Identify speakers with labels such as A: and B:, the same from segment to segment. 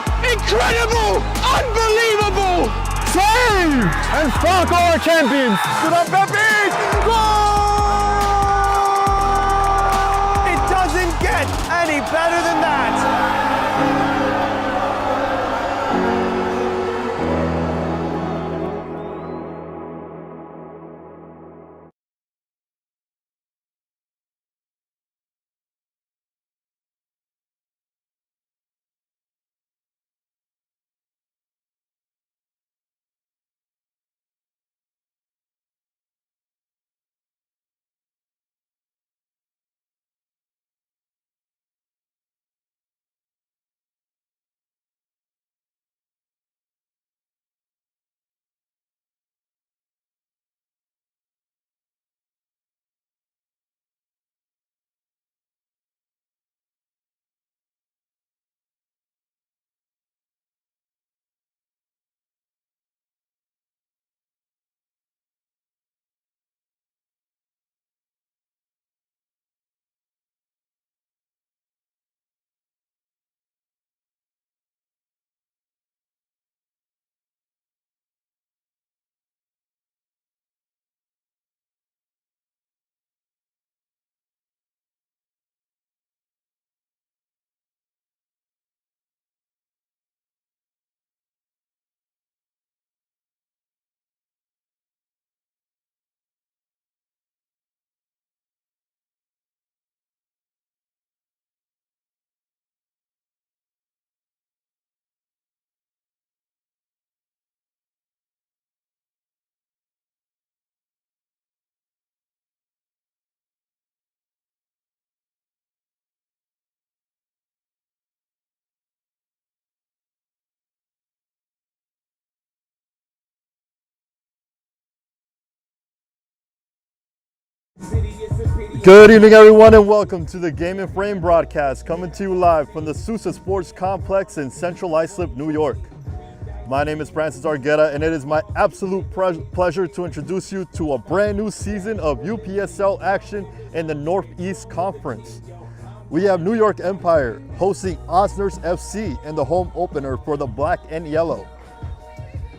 A: Incredible! Unbelievable!
B: Save! And Falco are champions! To the Pepsi! Goal!
A: It doesn't get any better than that!
B: Good evening, everyone, and welcome to the Game and Frame broadcast, coming to you live from the Sousa Sports Complex in Central Islip, New York. My name is Francis Argueta, and it is my absolute pleasure to introduce you to a brand new season of UPSL action in the Northeast Conference. We have New York Empire hosting Osner's FC in the home opener for the Black and Yellow.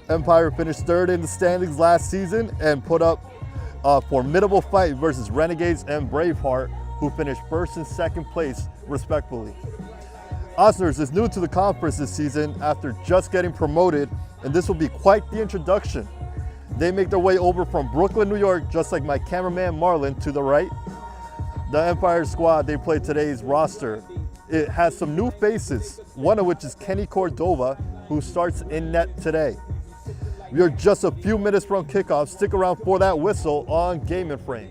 B: Empire finished third in the standings last season and put up a formidable fight versus Renegades and Braveheart, who finished first and second place respectively. Osners is new to the conference this season after just getting promoted, and this will be quite the introduction. They make their way over from Brooklyn, New York, just like my cameraman Marlon to the right. The Empire squad they play today's roster, it has some new faces, one of which is Kenny Cordova, who starts in net today. We are just a few minutes from kickoff. Stick around for that whistle on Game and Frame.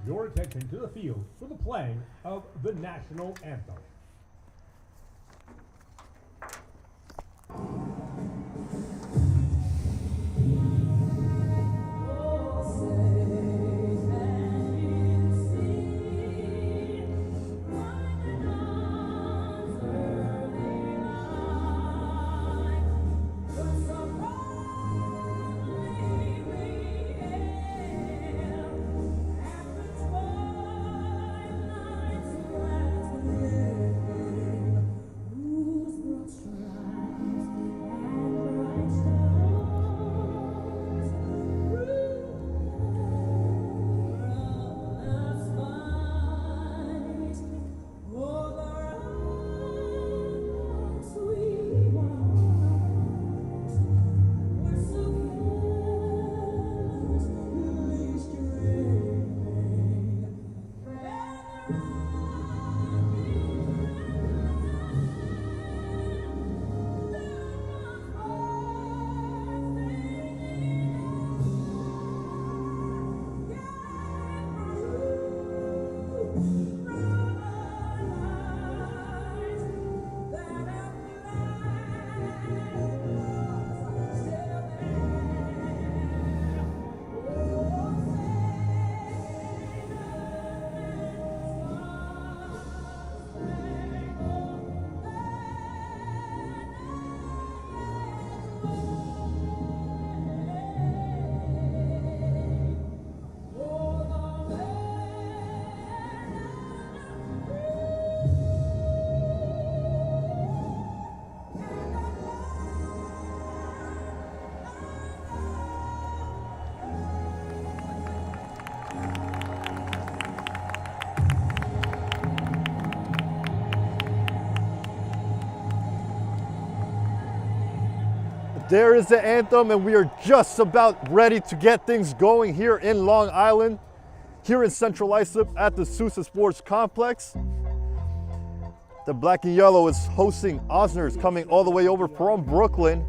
C: Your attention to the field for the playing of the national anthem.
B: There is the anthem, and we are just about ready to get things going here in Long Island, here in Central Islip at the Sousa Sports Complex. The black and yellow is hosting Osner, coming all the way over from Brooklyn.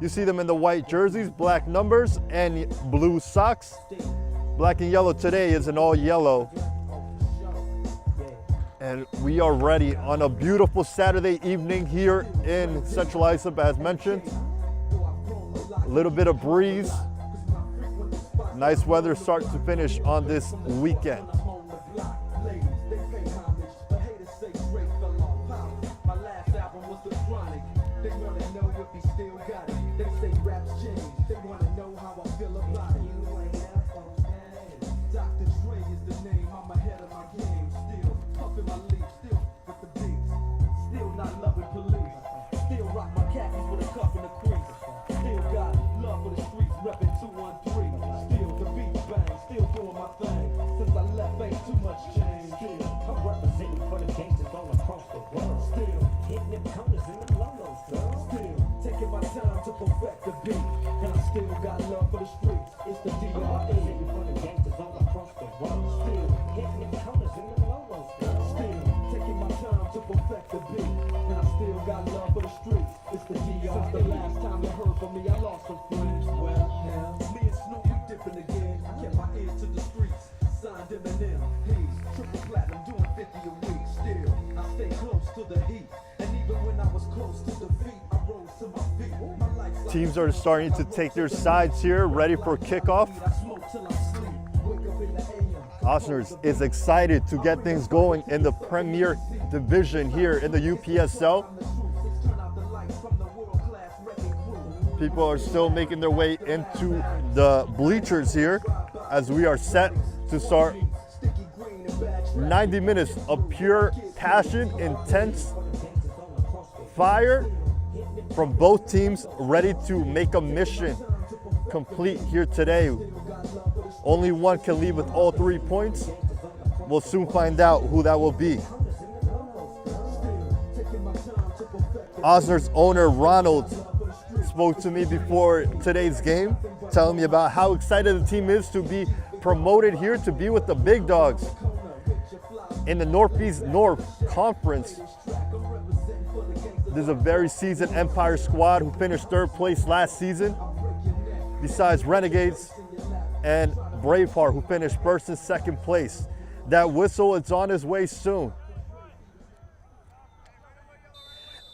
B: You see them in the white jerseys, black numbers, and blue socks. Black and yellow today is an all yellow. And we are ready on a beautiful Saturday evening here in Central Islip, as mentioned. A little bit of breeze. Nice weather start to finish on this weekend. Teams are starting to take their sides here, ready for kickoff. Osner is excited to get things going in the Premier Division here in the UPSL. People are still making their way into the bleachers here as we are set to start 90 minutes of pure passion, intense fire from both teams, ready to make a mission complete here today. Only one can leave with all 3 points. We'll soon find out who that will be. Osner's owner, Ronald, spoke to me before today's game, telling me about how excited the team is to be promoted here, to be with the big dogs in the Northeast North Conference. There's a very seasoned Empire squad who finished 3rd place last season, besides Renegades and Braveheart, who finished first and second place. That whistle is on his way soon.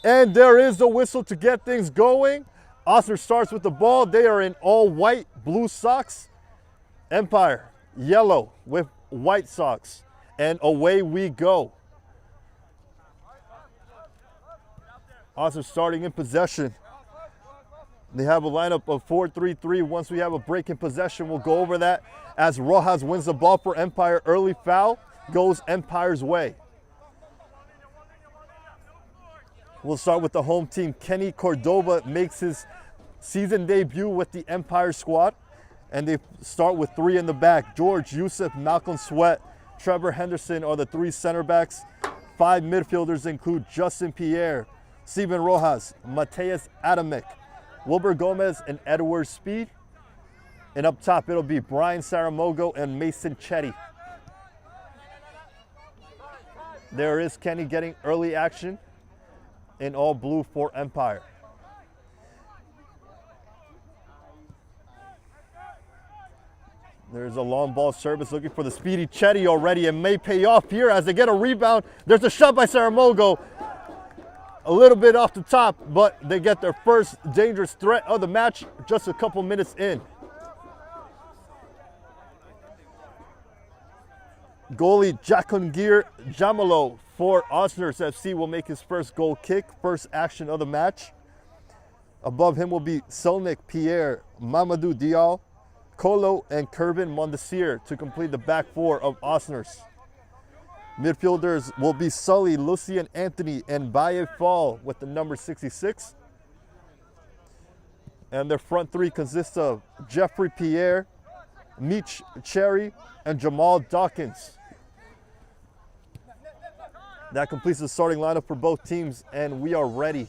B: And there is the whistle to get things going. Osner starts with the ball. They are in all white, blue socks. Empire, yellow with white socks. And away we go. Osner starting in possession. They have a lineup of 4-3-3. Once we have a break in possession, we'll go over that as Rojas wins the ball for Empire. Early foul goes Empire's way. We'll start with the home team. Kenny Cordova makes his season debut with the Empire squad, and they start with 3 in the back. George Yusuf, Malcolm Sweat, Trevor Henderson are the 3 center backs. 5 midfielders include Justin Pierre, Steven Rojas, Mateus Adamic, Wilbur Gomez, and Edward Speed. And up top, it'll be Brian Saramogo and Mason Chetty. There is Kenny getting early action in all blue for Empire. There's a long ball service looking for the speedy Chetty already. It may pay off here as they get a rebound. There's a shot by Saramogo. A little bit off the top, but they get their first dangerous threat of the match just a couple minutes in. Goalie Jakongir Jamalo for Osners FC will make his first goal kick, first action of the match. Above him will be Selnik Pierre, Mamadou Dial, Kolo, and Kervin Mondesir to complete the back 4 of Osners. Midfielders will be Sully, Lucian Anthony, and Baye Fall with the number 66. And their front 3 consists of Jeffrey Pierre, Meech Cherry, and Jamal Dawkins. That completes the starting lineup for both teams, and we are ready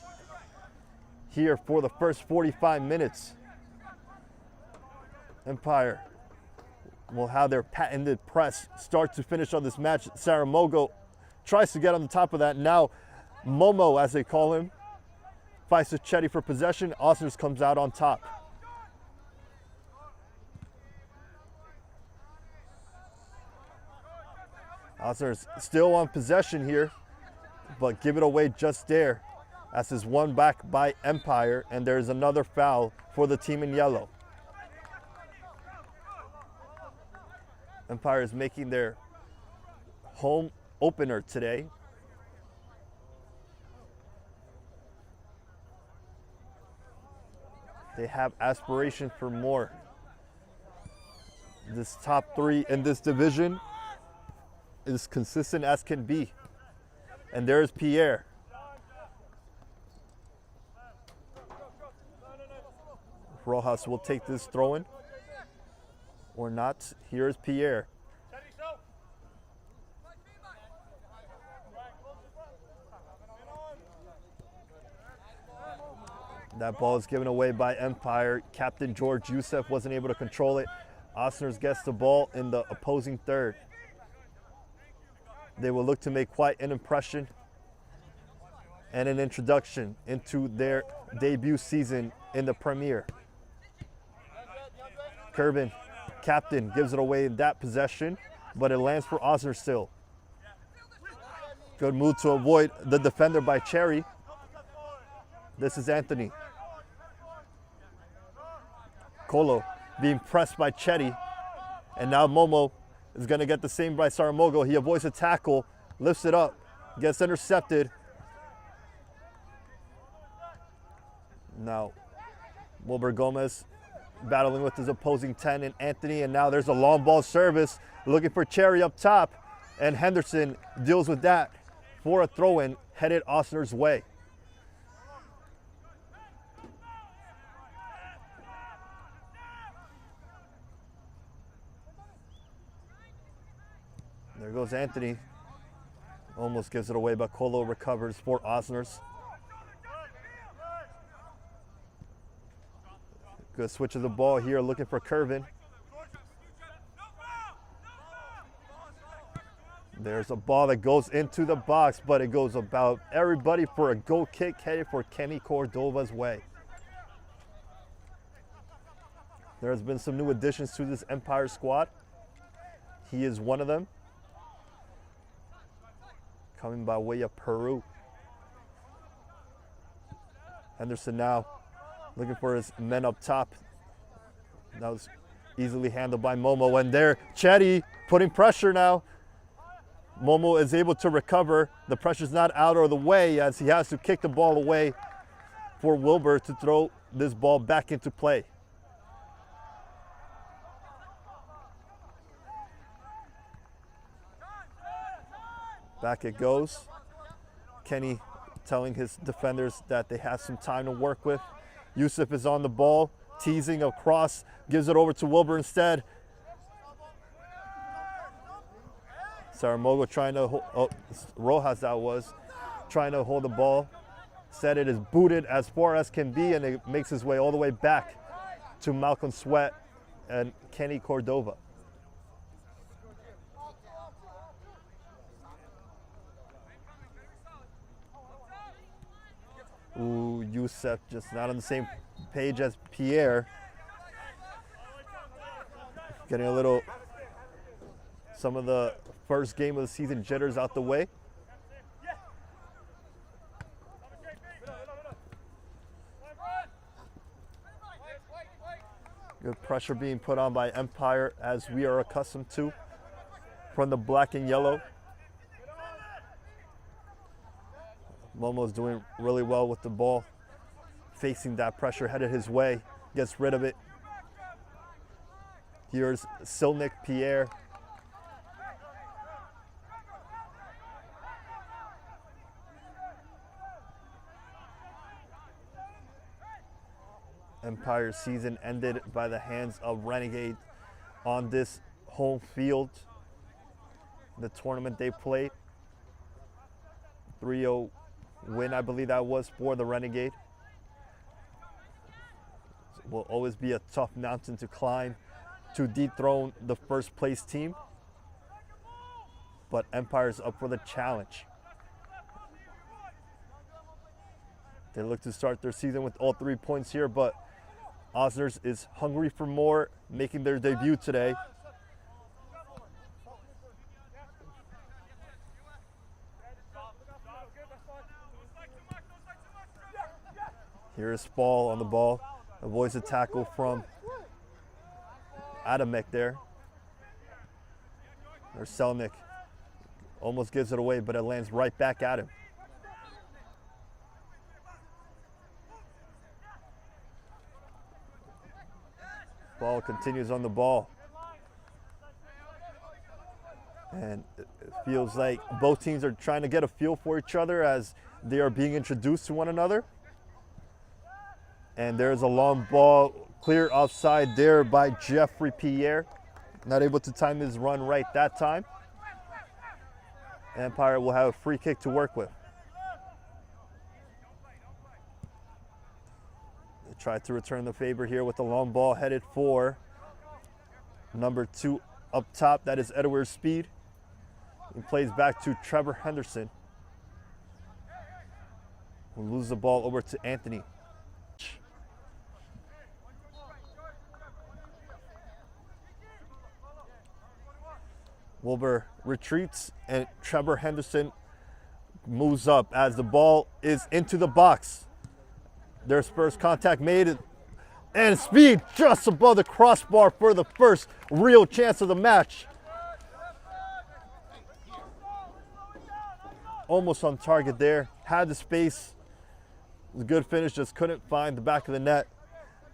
B: here for the first 45 minutes. Empire will have their patented press start to finish on this match. Saramogo tries to get on the top of that. Now Momo, as they call him, fights with Chetty for possession. Osners comes out on top. Osners still on possession here, but give it away just there as is won back by Empire, and there's another foul for the team in yellow. Empire is making their home opener today. They have aspirations for more. This top 3 in this division is consistent as can be. And there's Pierre. Rojas will take this throw-in or not. Here's Pierre. That ball is given away by Empire. Captain George Youssef wasn't able to control it. Osners gets the ball in the opposing third. They will look to make quite an impression and an introduction into their debut season in the Premier. Kervin, captain, gives it away in that possession, but it lands for Osner still. Good move to avoid the defender by Cherry. This is Anthony. Kolo being pressed by Chetty, and now Momo is going to get the same by Saramogo. He avoids a tackle, lifts it up, gets intercepted. Now Wilbur Gomez battling with his opposing 10 and Anthony, and now there's a long ball service looking for Cherry up top, and Henderson deals with that for a throw-in headed Osner's way. There goes Anthony. Almost gives it away, but Kolo recovers for Osners. Good switch of the ball here, looking for Kervin. There's a ball that goes into the box, but it goes about everybody for a goal kick headed for Kenny Cordova's way. There's been some new additions to this Empire squad. He is one of them. Coming by way of Peru. Henderson now looking for his men up top. That was easily handled by Momo. And there, Chetty putting pressure now. Momo is able to recover. The pressure's not out of the way as he has to kick the ball away for Wilbur to throw this ball back into play. Back it goes. Kenny telling his defenders that they have some time to work with. Yusuf is on the ball, teasing across, gives it over to Wilbur instead. Saramogo trying to hold, Rojas that was, trying to hold the ball. Said it is booted as far as can be, and it makes his way all the way back to Malcolm Sweat and Kenny Cordova. Ooh, Yusuf just not on the same page as Pierre. Getting a little, some of the first game of the season jitters out the way. Good pressure being put on by Empire, as we are accustomed to from the black and yellow. Momo's doing really well with the ball, facing that pressure headed his way, gets rid of it. Here's Silnick Pierre. Empire season ended by the hands of Renegade on this home field. The tournament they played. 3-0 win, I believe that was, for the Renegade. It will always be a tough mountain to climb to dethrone the first place team. But Empire's up for the challenge. They look to start their season with all 3 points here, but Osner is hungry for more, making their debut today. Here's Spall on the ball. Avoids a tackle from Adamek there. There's Selnick. Almost gives it away, but it lands right back at him. Ball continues on the ball. And it feels like both teams are trying to get a feel for each other as they are being introduced to one another. And there's a long ball, clear offside there by Jeffrey Pierre. Not able to time his run right that time. Empire will have a free kick to work with. They try to return the favor here with the long ball headed for number 2 up top. That is Edward Speed. He plays back to Trevor Henderson. We'll lose the ball over to Anthony. Wilbur retreats and Trevor Henderson moves up as the ball is into the box. There's first contact made, and Speed just above the crossbar for the first real chance of the match. Almost on target there, had the space. It was a good finish, just couldn't find the back of the net.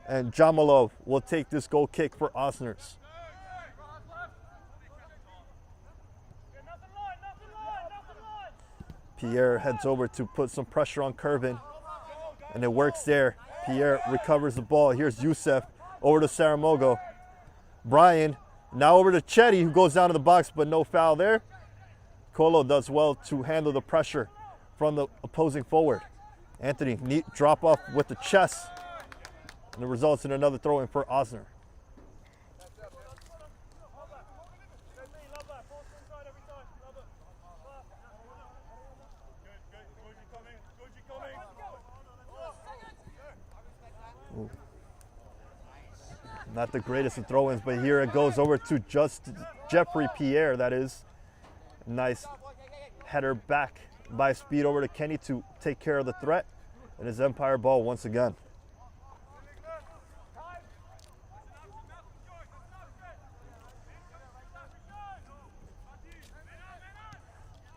B: And Jamalov will take this goal kick for Osners. Pierre heads over to put some pressure on Kervin, and it works there. Pierre recovers the ball. Here's Youssef over to Saramogo. Brian now over to Chetty, who goes down to the box, but no foul there. Colo does well to handle the pressure from the opposing forward. Anthony, neat drop off with the chest, and it results in another throw in for Osner. Not the greatest of throw-ins, but here it goes over to just Jeffrey Pierre, that is. Nice header back by speed over to Kenny to take care of the threat. And his Empire ball once again.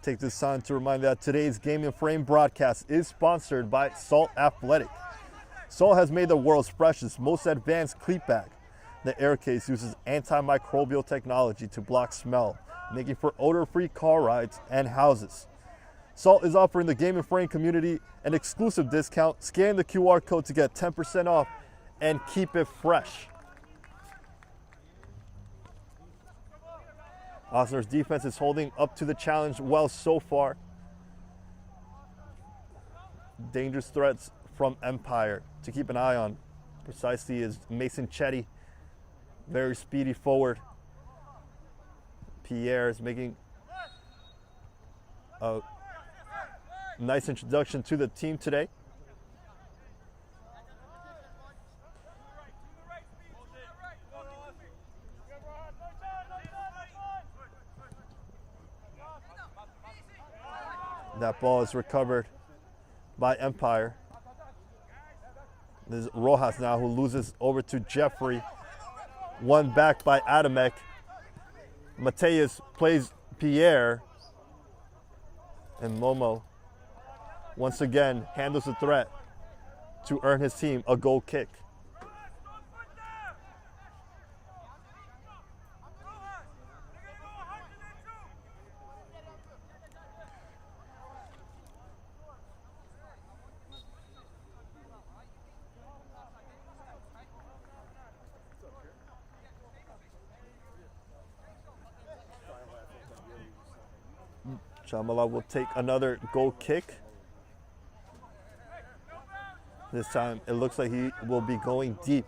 B: Take this time to remind that today's Game and Frame broadcast is sponsored by Salt Athletic. Salt has made the world's freshest, most advanced cleat bag. The air case uses antimicrobial technology to block smell, making for odor-free car rides and houses. Salt is offering the Game and Frame community an exclusive discount. Scan the QR code to get 10% off and keep it fresh. Osner's defense is holding up to the challenge well so far. Dangerous threats from Empire to keep an eye on. Precisely is Mason Chetty, very speedy forward. Pierre is making a nice introduction to the team today. That ball is recovered by Empire. This is Rojas now, who loses over to Jeffrey. One back by Adamek. Mateus plays Pierre. And Momo once again handles the threat to earn his team a goal kick. Shamala will take another goal kick. This time it looks like he will be going deep.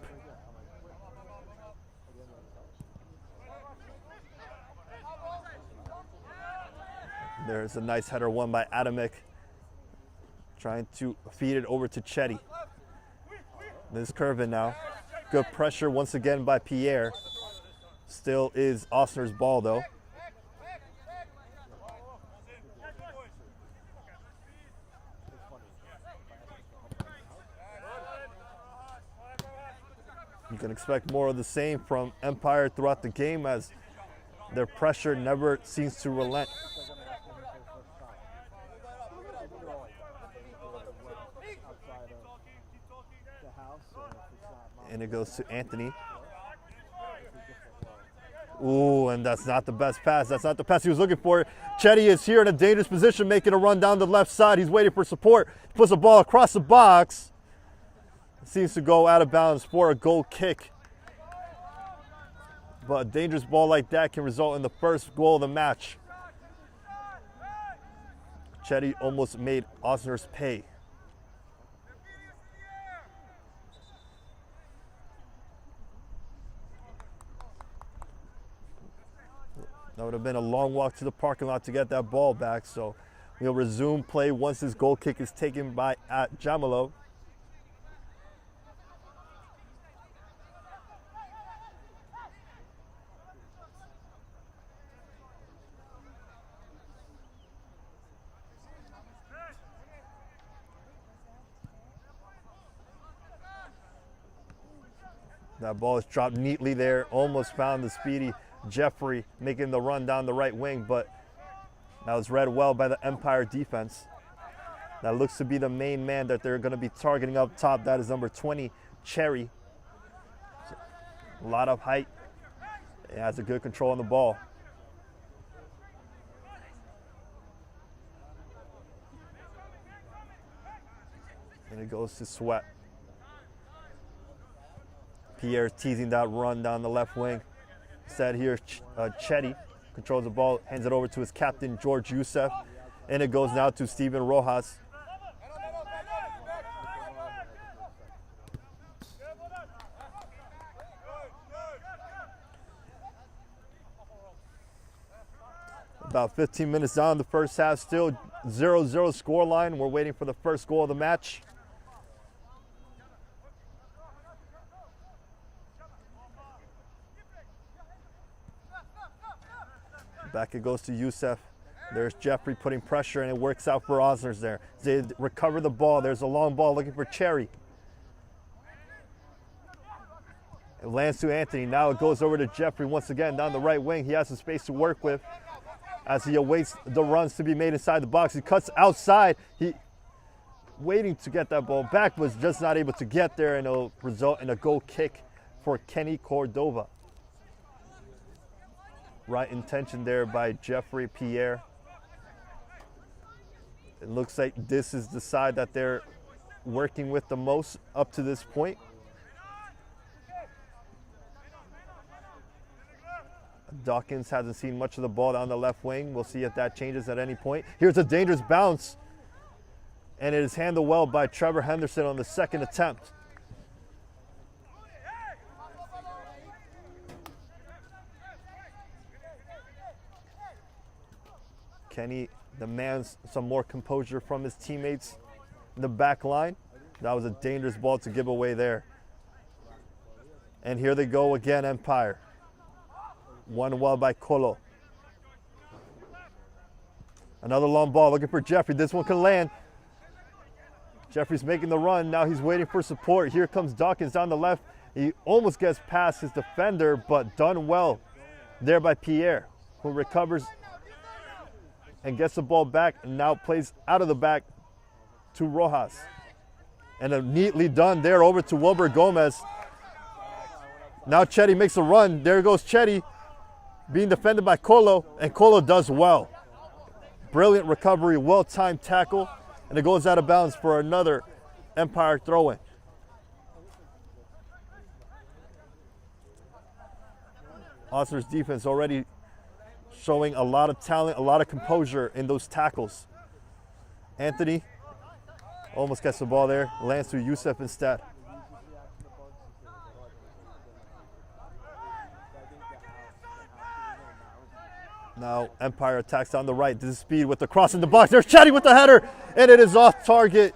B: There's a nice header won by Adamek, trying to feed it over to Chetty. This is Curvin now. Good pressure once again by Pierre. Still is Osner's ball though. You can expect more of the same from Empire throughout the game, as their pressure never seems to relent. And it goes to Anthony. Ooh, and that's not the best pass. That's not the pass he was looking for. Chetty is here in a dangerous position, making a run down the left side. He's waiting for support. Puts the ball across the box. Seems to go out of bounds for a goal kick. But a dangerous ball like that can result in the first goal of the match. Chetty almost made Osner's pay. That would have been a long walk to the parking lot to get that ball back. So we'll resume play once this goal kick is taken by Jamalo. That ball is dropped neatly there, almost found the speedy Jeffrey making the run down the right wing, but that was read well by the Empire defense. That looks to be the main man that they're going to be targeting up top. That is number 20, Cherry. A lot of height. It has a good control on the ball. And it goes to Sweat. Pierre teasing that run down the left wing. Instead here, Chetty controls the ball, hands it over to his captain, George Youssef. And it goes now to Steven Rojas. About 15 minutes down the first half, still 0-0 scoreline. We're waiting for the first goal of the match. Back it goes to Youssef. There's Jeffrey putting pressure, and it works out for Osner's there. They recover the ball. There's a long ball looking for Cherry. It lands to Anthony. Now it goes over to Jeffrey once again down the right wing. He has some space to work with as he awaits the runs to be made inside the box. He cuts outside. He waiting to get that ball back, was just not able to get there, and it'll result in a goal kick for Kenny Cordova. Right intention there by Jeffrey Pierre. It looks like this is the side that they're working with the most up to this point. Dawkins hasn't seen much of the ball down the left wing. We'll see if that changes at any point. Here's a dangerous bounce, and it is handled well by Trevor Henderson on the second attempt. Kenny demands some more composure from his teammates in the back line. That was a dangerous ball to give away there. And here they go again, Empire. Won well by Colo. Another long ball looking for Jeffrey. This one can land. Jeffrey's making the run. Now he's waiting for support. Here comes Dawkins down the left. He almost gets past his defender, but done well there by Pierre, who recovers and gets the ball back and now plays out of the back to Rojas. And a neatly done there over to Wilbur Gomez. Now Chetty makes a run. There goes Chetty being defended by Colo, and Colo does well. Brilliant recovery, well-timed tackle, and it goes out of bounds for another Empire throw-in. Osner's defense already showing a lot of talent, a lot of composure in those tackles. Anthony almost gets the ball there, lands to Youssef instead. Now Empire attacks down the right. This is speed with the cross in the box. There's Chetty with the header, and it is off target.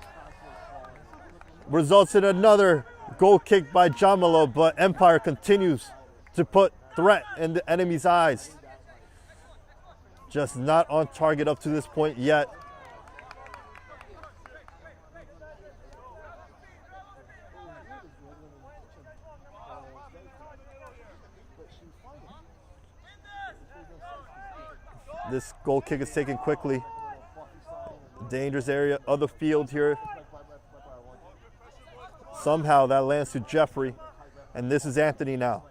B: Results in another goal kick by Jamalo, but Empire continues to put threat in the enemy's eyes. Just not on target up to this point yet. This goal kick is taken quickly. Dangerous area of the field here. Somehow that lands to Jeffrey, and this is Anthony now.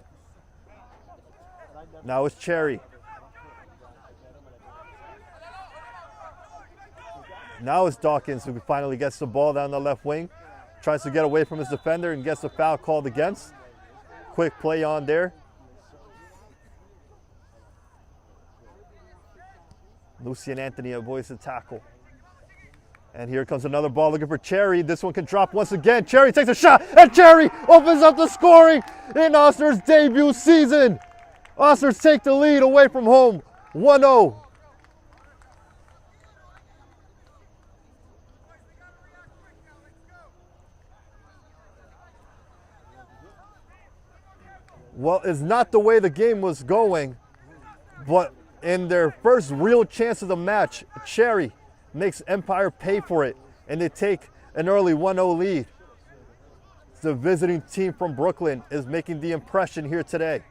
B: Now it's Cherry. Now it's Dawkins who finally gets the ball down the left wing. Tries to get away from his defender and gets the foul called against. Quick play on there. Lucian Anthony avoids the tackle. And here comes another ball looking for Cherry. This one can drop once again. Cherry takes a shot, and Cherry opens up the scoring in Osner's debut season. Osners take the lead away from home, 1-0. Well, it's not the way the game was going, but in their first real chance of the match, Cherry makes Empire pay for it, and they take an early 1-0 lead. The visiting team from Brooklyn is making the impression here today.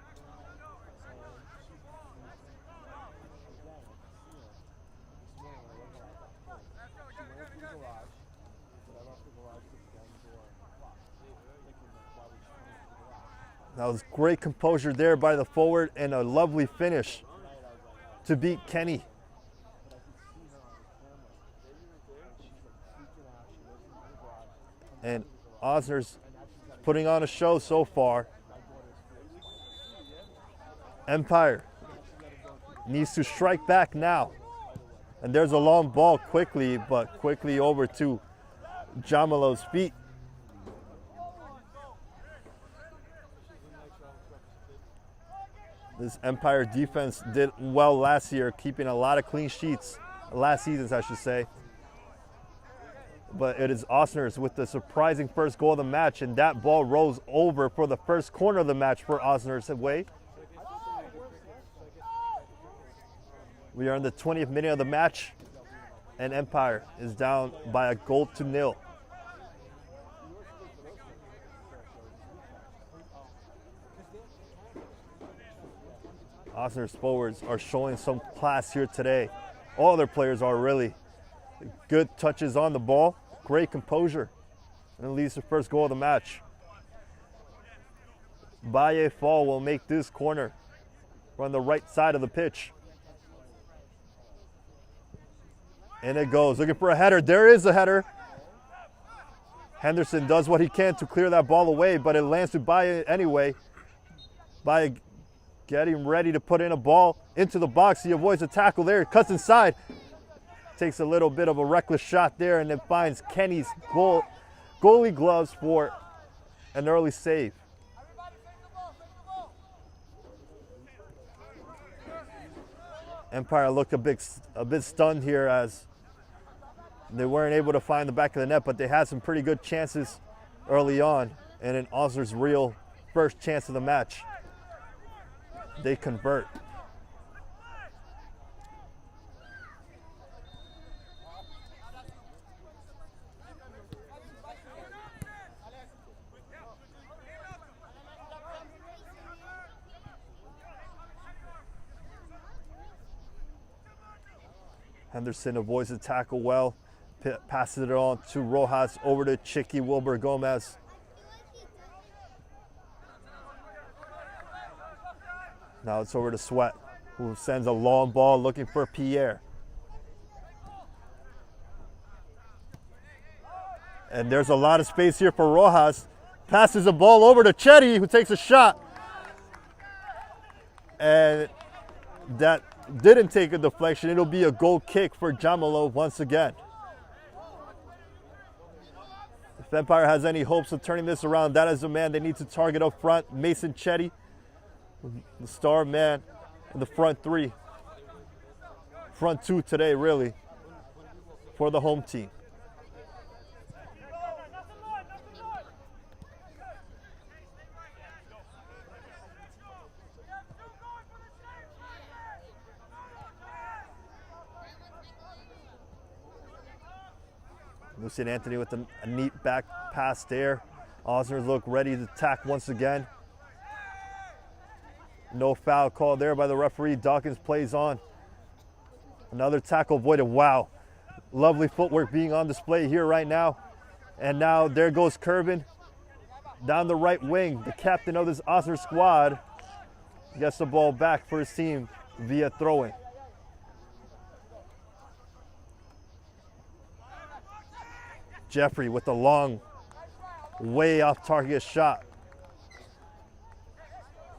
B: That was great composure there by the forward and a lovely finish to beat Kenny. And Osner's putting on a show so far. Empire needs to strike back now. And there's a long ball quickly, but quickly over to Jamalo's feet. This Empire defense did well last year, keeping a lot of clean sheets, last seasons I should say. But it is Osner's with the surprising first goal of the match, and that ball rolls over for the first corner of the match for Osner's way. We are in the 20th minute of the match, and Empire is down by 1-0. Osner's forwards are showing some class here today. All their players are really. Good touches on the ball, great composure, and it leads to the first goal of the match. Baye Fall will make this corner on the right side of the pitch. And it goes, looking for a header. There is a header. Henderson does what he can to clear that ball away, but it lands to Baye anyway. Baye getting ready to put in a ball into the box. He avoids a tackle there, cuts inside. Takes a little bit of a reckless shot there, and then finds Kenny's goalie gloves for an early save. Empire looked a bit stunned here as they weren't able to find the back of the net, but they had some pretty good chances early on. And in Osner's real first chance of the match, they convert. Henderson avoids the tackle well, passes it on to Rojas, over to Chicky Wilbur Gomez. Now it's over to Sweat, who sends a long ball looking for Pierre. And there's a lot of space here for Rojas. Passes the ball over to Chetty, who takes a shot. And that didn't take a deflection. It'll be a goal kick for Jamalo once again. If Empire has any hopes of turning this around, that is the man they need to target up front. Mason Chetty, the star man in the front three. Front two today, really, for the home team. Lucian Anthony with a neat back pass there. Osner look ready to attack once again. No foul call there by the referee. Dawkins plays on. Another tackle avoided. Wow. Lovely footwork being on display here right now. And now there goes Kerbin down the right wing. The captain of this Osner squad gets the ball back for his team via throw-in. Jeffrey with a long, way off target shot.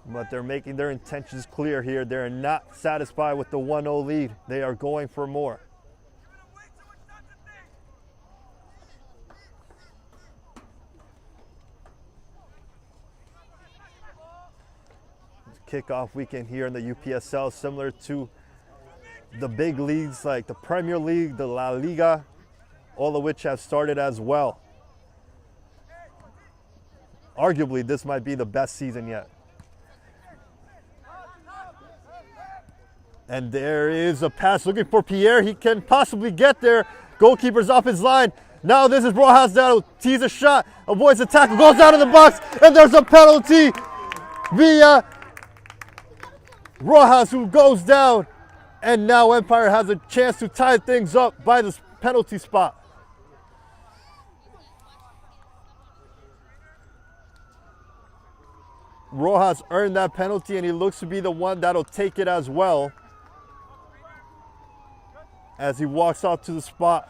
B: But they're making their intentions clear here. They're not satisfied with the 1-0 lead. They are going for more. Kickoff weekend here in the UPSL, similar to the big leagues like the Premier League, the La Liga, all of which have started as well. Arguably, this might be the best season yet. And there is a pass looking for Pierre. He can possibly get there. Goalkeeper's off his line. Now this is Rojas that'll tease a shot, avoids the tackle, goes out of the box, and there's a penalty via Rojas, who goes down. And now Empire has a chance to tie things up by this penalty spot. Rojas earned that penalty, and he looks to be the one that'll take it as well as he walks out to the spot.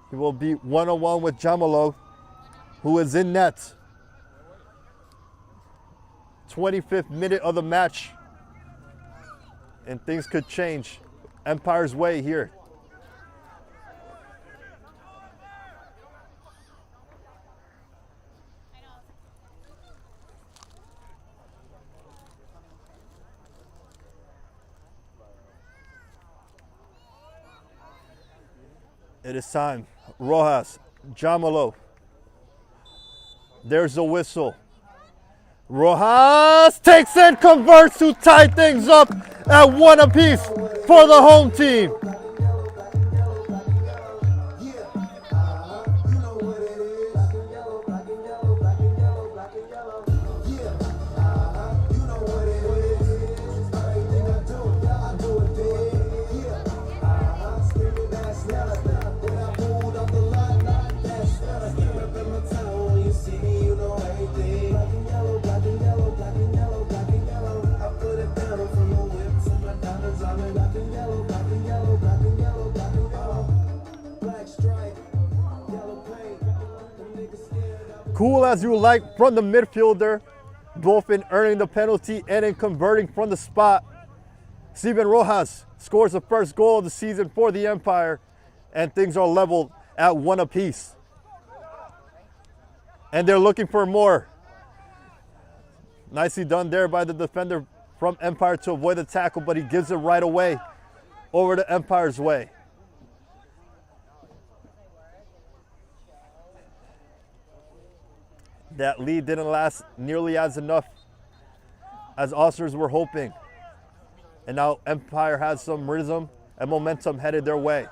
B: He will be one-on-one with Jamalo, who is in net. 25th minute of the match, and things could change Empire's way here. It is time. Rojas, Jamalo. There's the whistle. Rojas takes and converts to tie things up at 1 apiece for the home team. Cool as you like from the midfielder, both in earning the penalty and in converting from the spot. Steven Rojas scores the first goal of the season for the Empire, and things are leveled at 1 apiece. And they're looking for more. Nicely done there by the defender from Empire to avoid the tackle, but he gives it right away over to Empire's way. That lead didn't last nearly as enough as Osners were hoping. And now Empire has some rhythm and momentum headed their way.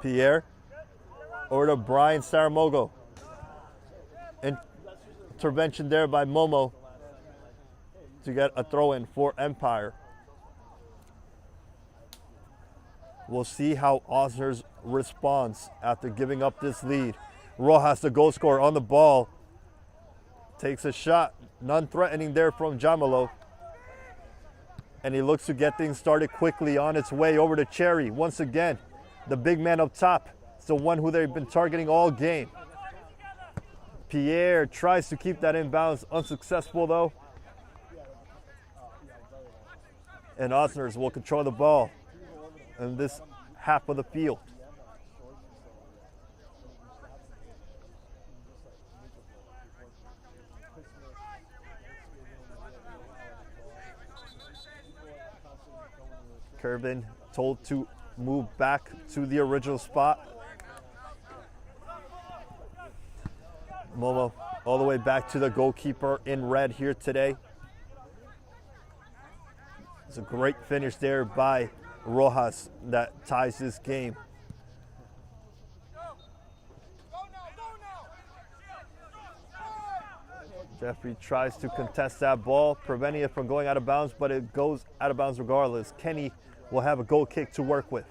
B: Pierre over to Brian Saramogo. Intervention there by Momo to get a throw-in for Empire. We'll see how Osners responds after giving up this lead. Rojas, the goal scorer, on the ball. Takes a shot. None threatening there from Jamalo. And he looks to get things started quickly on its way over to Cherry. Once again, the big man up top. It's the one who they've been targeting all game. Pierre tries to keep that inbounds. Unsuccessful, though. And Osners will control the ball in this half of the field. Kervin told to move back to the original spot. Momo all the way back to the goalkeeper in red here today. It's a great finish there by Rojas that ties this game. Jeffrey tries to contest that ball, preventing it from going out of bounds, but it goes out of bounds regardless. Kenny will have a goal kick to work with.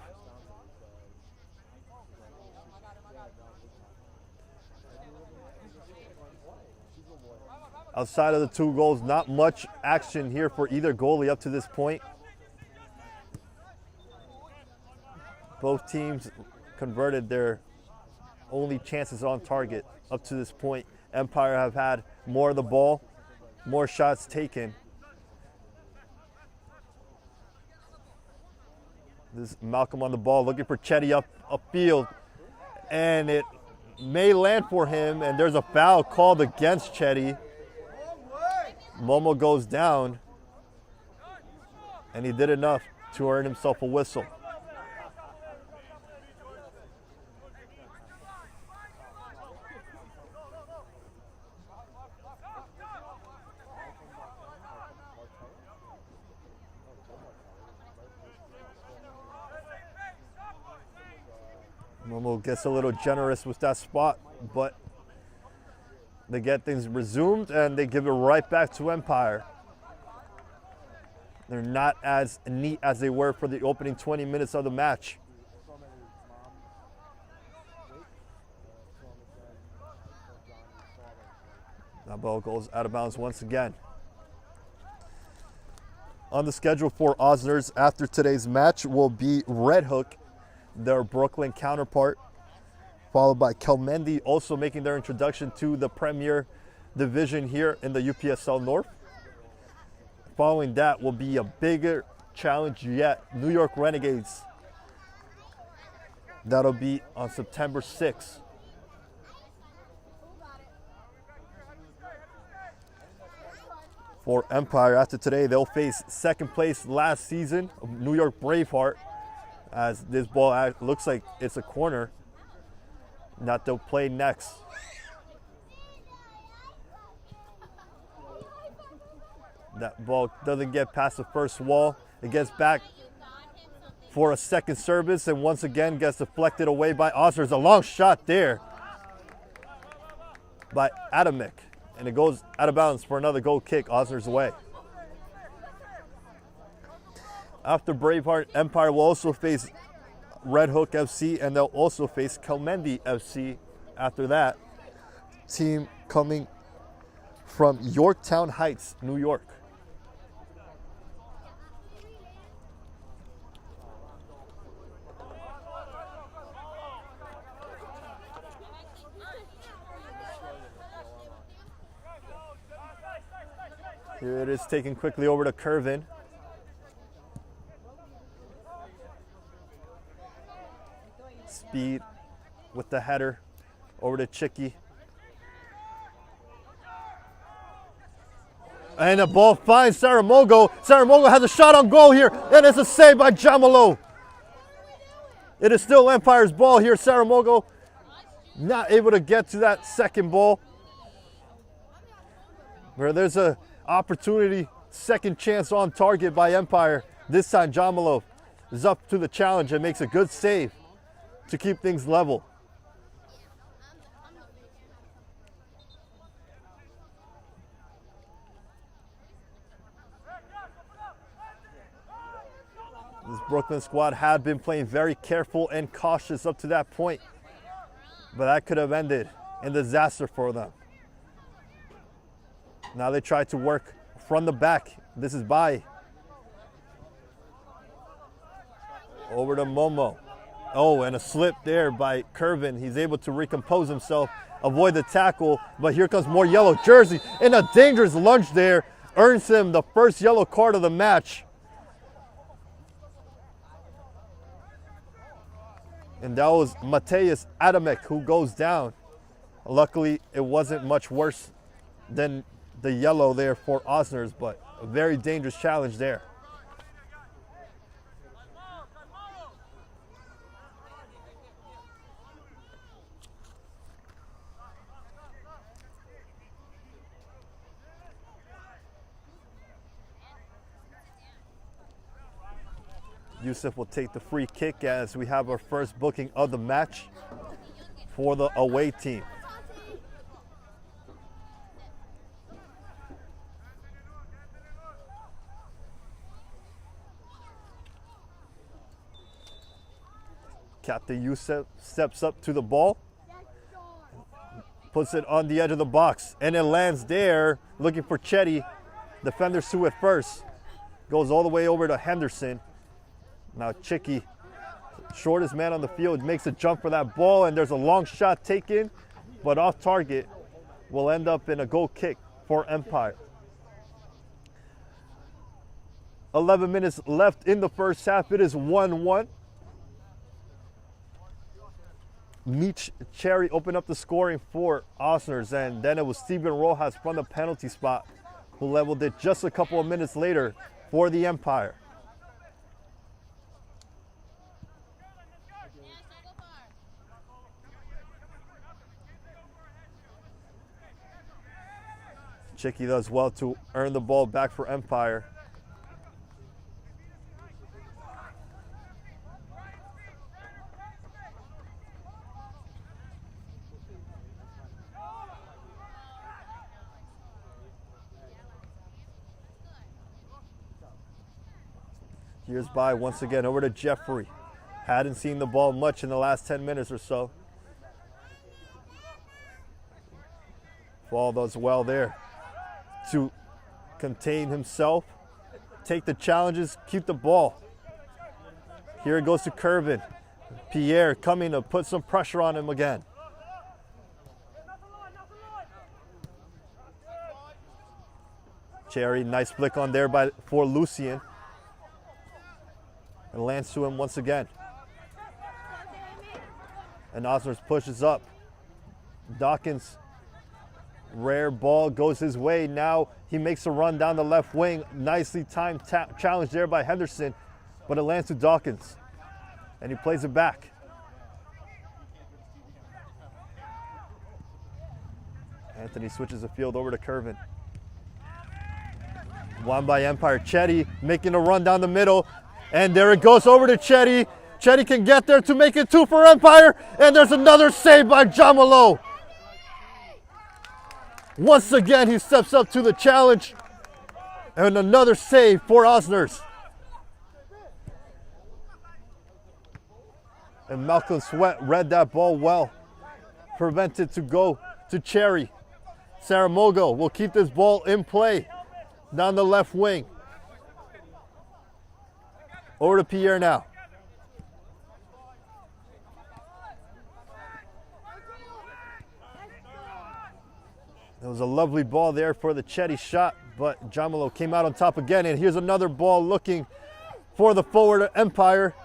B: Outside of the 2 goals, not much action here for either goalie up to this point. Both teams converted their only chances on target up to this point. Empire have had more of the ball, more shots taken. This is Malcolm on the ball, looking for Chetty upfield, and it may land for him, and there's a foul called against Chetty. Momo goes down, and he did enough to earn himself a whistle. Momo gets a little generous with that spot, but they get things resumed and they give it right back to Empire. They're not as neat as they were for the opening 20 minutes of the match. That ball goes out of bounds once again. On the schedule for Osners after today's match will be Red Hook, their Brooklyn counterpart, followed by Kelmendi, also making their introduction to the Premier Division here in the UPSL North. Following that will be a bigger challenge yet, New York Renegades. That'll be on September 6th. For Empire, after today, they'll face second place last season of New York Braveheart, as this ball looks like it's a corner that they'll play next. That ball doesn't get past the first wall. It gets back for a second service and once again gets deflected away by Osner. There's a long shot there by Adamek. And it goes out of bounds for another goal kick. Osner's away. After Braveheart, Empire will also face Red Hook FC, and they'll also face Kelmendi FC after that. Team coming from Yorktown Heights, New York. Here it is, taken quickly over to Curvin. Speed with the header over to Chicky. And the ball finds Saramogo. Saramogo has a shot on goal here, and it's a save by Jamalo. It is still Empire's ball here. Saramogo not able to get to that second ball. Where there's a opportunity, second chance on target by Empire. This time Jamalo is up to the challenge and makes a good save to keep things level. This Brooklyn squad had been playing very careful and cautious up to that point, but that could have ended in disaster for them. Now they try to work from the back. This is Bai. Over to Momo. Oh, and a slip there by Curvin. He's able to recompose himself, avoid the tackle, but here comes more yellow jersey. And a dangerous lunge there earns him the first yellow card of the match. And that was Mateus Adamek who goes down. Luckily, it wasn't much worse than the yellow there for Osner's, but a very dangerous challenge there. Yusuf will take the free kick as we have our first booking of the match for the away team. Captain Yusuf steps up to the ball, puts it on the edge of the box, and it lands there, looking for Chetty. Defender Sue at first, goes all the way over to Henderson. Now Chicky, shortest man on the field, makes a jump for that ball, and there's a long shot taken, but off target, will end up in a goal kick for Empire. 11 minutes left in the first half. It is 1-1. Meech Cherry opened up the scoring for Osners, and then it was Steven Rojas from the penalty spot who leveled it just a couple of minutes later for the Empire. Chicky does well to earn the ball back for Empire. Here's by once again over to Jeffrey. Hadn't seen the ball much in the last 10 minutes or so. Ball does well there to contain himself, take the challenges, keep the ball. Here it goes to Curvin. Pierre coming to put some pressure on him again. Cherry, nice flick on there for Lucien. And lands to him once again. And Osners pushes up. Dawkins, rare ball goes his way. Now he makes a run down the left wing. Nicely timed challenge there by Henderson, but it lands to Dawkins. And he plays it back. Anthony switches the field over to Curvin. Won by Empire. Chetty making a run down the middle. And there it goes over to Chetty. Chetty can get there to make it 2 for Empire. And there's another save by Jamalo. Once again, he steps up to the challenge. And another save for Osners. And Malcolm Sweat read that ball well. Prevented to go to Cherry. Saramogo will keep this ball in play down the left wing. Over to Pierre now. It was a lovely ball there for the Chetty shot, but Jamalo came out on top again. And here's another ball looking for the forward Empire.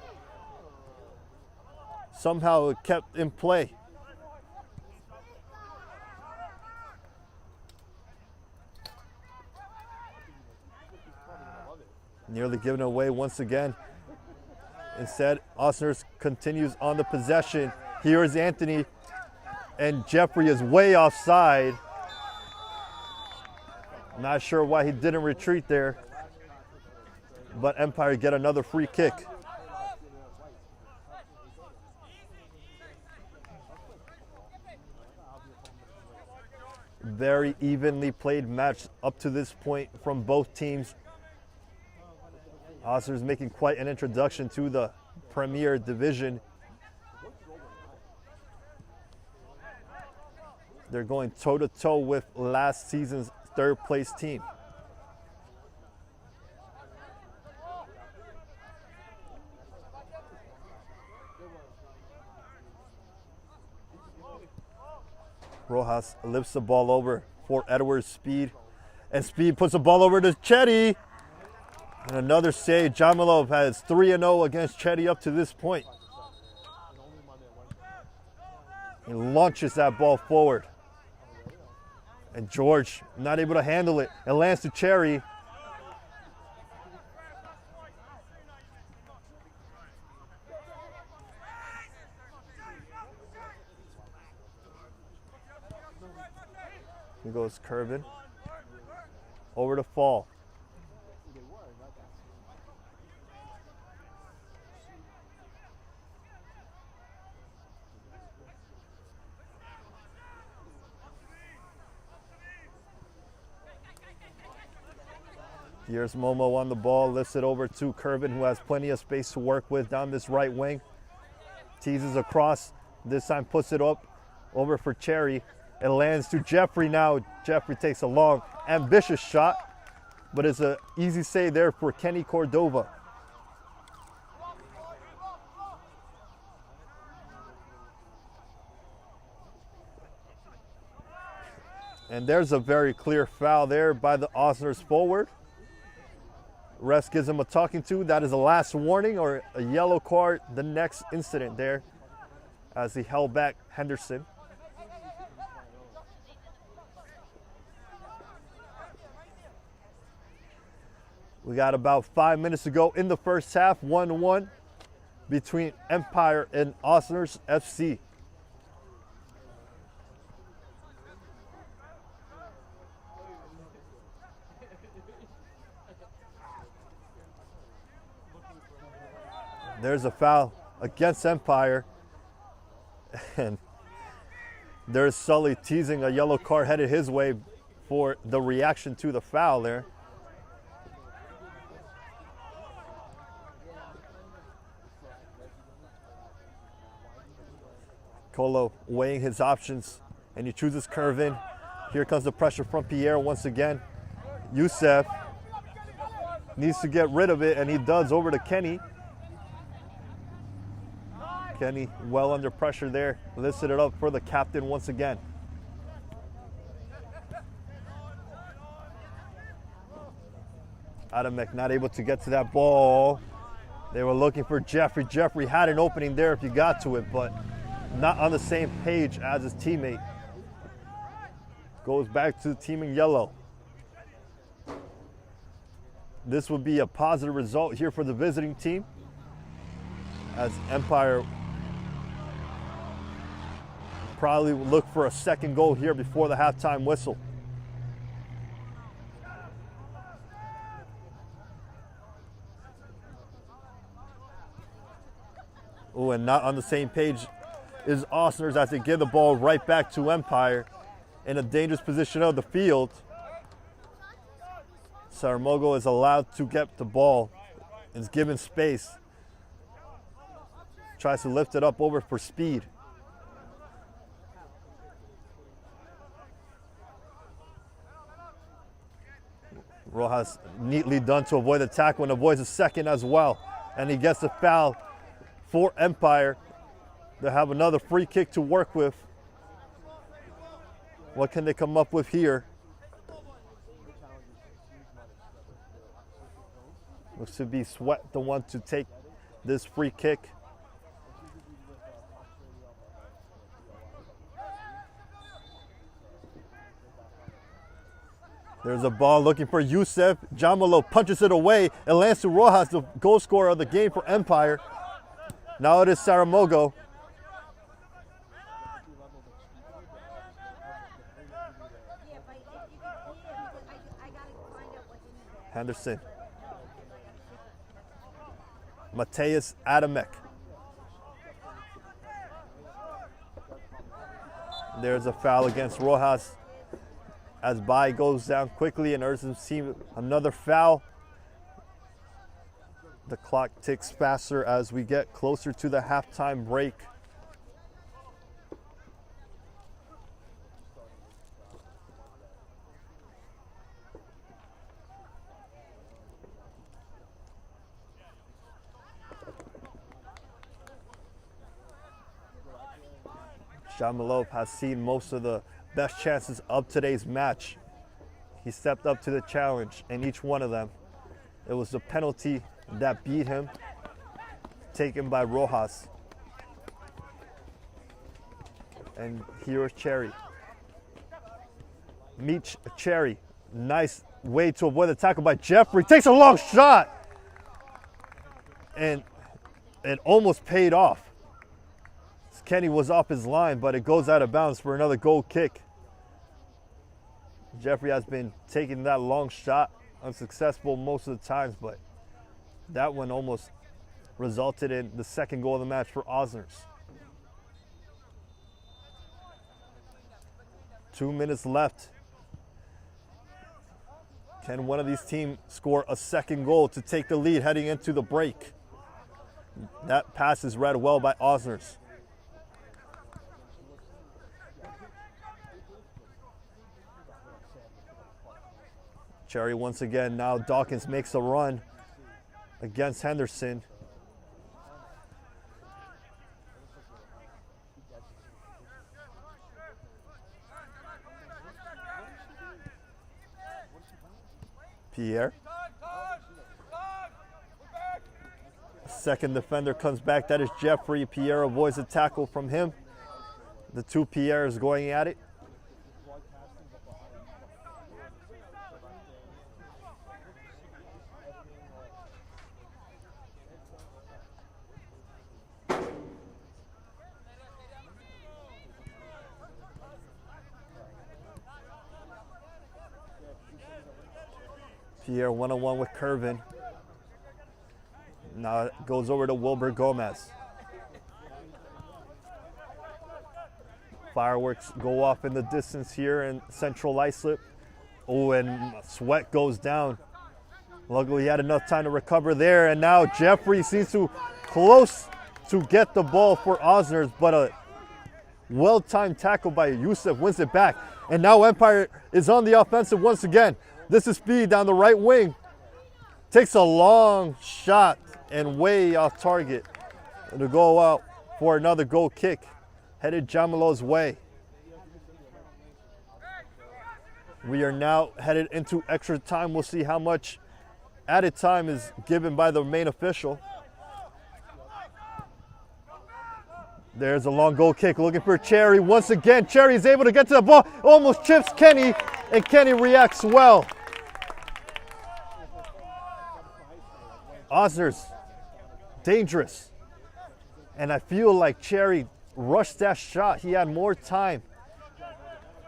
B: Somehow it kept in play. Nearly given away once again. Instead, Osners continues on the possession. Here is Anthony, and Jeffrey is way offside. Not sure why he didn't retreat there, but Empire get another free kick. Very evenly played match up to this point from both teams. Osners making quite an introduction to the Premier Division. They're going toe-to-toe with last season's third-place team. Rojas lifts the ball over for Edwards Speed. And Speed puts the ball over to Chetty. And another save. Jamalov has 3-0 against Chetty up to this point. He launches that ball forward. And George not able to handle it. It lands to Cherry. Here goes Curvin. Over to Fall. Here's Momo on the ball, lifts it over to Curvin, who has plenty of space to work with down this right wing. Teases across, this time puts it up over for Cherry. It lands to Jeffrey now. Jeffrey takes a long, ambitious shot, but it's an easy save there for Kenny Cordova. And there's a very clear foul there by the Osners forward. Ref gives him a talking to. That is a last warning or a yellow card. The next incident there as he held back Henderson. We got about 5 minutes to go in the first half. 1-1 between Empire and Osners FC. There's a foul against Empire. And there's Sully teasing a yellow card headed his way for the reaction to the foul there. Colo weighing his options, and he chooses Curvin. Here comes the pressure from Pierre once again. Youssef needs to get rid of it, and he does over to Kenny. Kenny well under pressure there, lifted it up for the captain once again. Adamek not able to get to that ball. They were looking for Jeffrey. Jeffrey had an opening there if he got to it, but not on the same page as his teammate. Goes back to the team in yellow. This would be a positive result here for the visiting team, as Empire probably will look for a second goal here before the halftime whistle. Oh, and not on the same page is Osner as they give the ball right back to Empire in a dangerous position of the field. Saramogo is allowed to get the ball. Is given space. Tries to lift it up over for speed. Rojas neatly done to avoid the tackle and avoids a second as well. And he gets the foul for Empire. They have another free kick to work with. What can they come up with here? Looks to be Sweat the one to take this free kick. There's a ball looking for Youssef. Jamalo punches it away. It lands to Rojas, the goal scorer of the game for Empire. Now it is Saramogo. Henderson. Mateus Adamek. There's a foul against Rojas as Bai goes down quickly and Ursus see another foul. The clock ticks faster as we get closer to the halftime break. Shamalov has seen most of the best chances of today's match. He stepped up to the challenge in each one of them. It was the penalty that beat him, taken by Rojas. And here is Cherry. Meech Cherry. Nice way to avoid the tackle by Jeffrey. Takes a long shot. And it almost paid off. Kenny was off his line, but it goes out of bounds for another goal kick. Jeffrey has been taking that long shot, unsuccessful most of the times, but that one almost resulted in the second goal of the match for Osners. 2 minutes left. Can one of these teams score a second goal to take the lead heading into the break? That pass is read well by Osners. Cherry once again. Now Dawkins makes a run against Henderson. Pierre. Second defender comes back. That is Jeffrey. Pierre avoids a tackle from him. The two Pierres going at it. Pierre one-on-one with Curvin. Now it goes over to Wilbur Gomez. Fireworks go off in the distance here in Central Islip. Oh, and Sweat goes down. Luckily he had enough time to recover there, and now Jeffrey seems to close to get the ball for Osners, but a well-timed tackle by Youssef wins it back. And now Empire is on the offensive once again. This is Speed down the right wing. Takes a long shot and way off target to go out for another goal kick. Headed Jamalo's way. We are now headed into extra time. We'll see how much added time is given by the main official. There's a long goal kick looking for Cherry. Once again, Cherry is able to get to the ball. Almost chips Kenny, and Kenny reacts well. Osners, dangerous. And I feel like Cherry rushed that shot. He had more time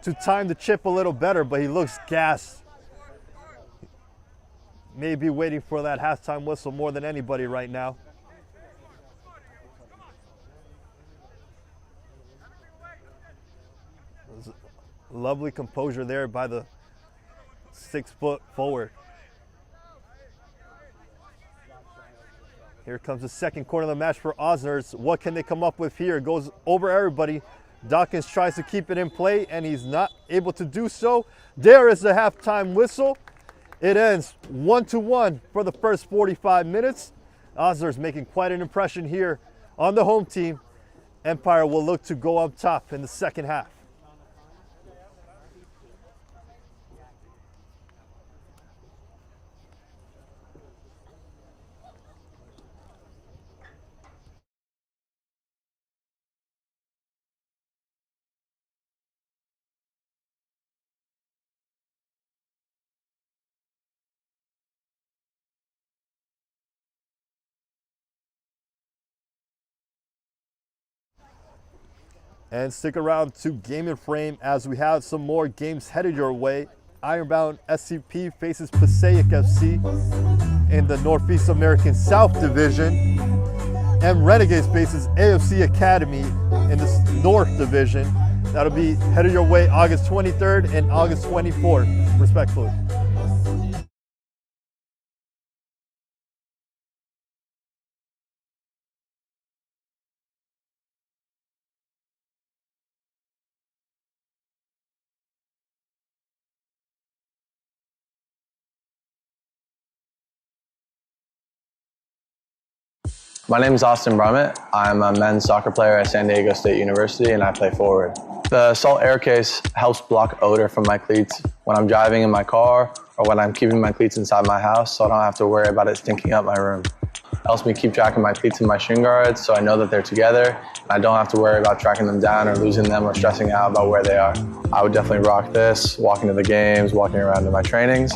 B: to time the chip a little better, but he looks gassed. Maybe waiting for that halftime whistle more than anybody right now. Lovely composure there by the 6-foot forward. Here comes the second corner of the match for Osners. What can they come up with here? Goes over everybody. Dawkins tries to keep it in play, and he's not able to do so. There is the halftime whistle. It ends 1-1 for the first 45 minutes. Osners making quite an impression here on the home team. Empire will look to go up top in the second half. And stick around to Game and Frame as we have some more games headed your way. Ironbound SCP faces Passaic FC in the Northeast American South Division. And Renegades faces AFC Academy in the North Division. That'll be headed your way August 23rd and August 24th, respectively.
D: My name is Austin Brummett. I'm a men's soccer player at San Diego State University, and I play forward. The Salt Air Case helps block odor from my cleats when I'm driving in my car or when I'm keeping my cleats inside my house, so I don't have to worry about it stinking up my room. It helps me keep track of my cleats and my shin guards, so I know that they're together, and I don't have to worry about tracking them down or losing them or stressing out about where they are. I would definitely rock this, walking to the games, walking around to my trainings.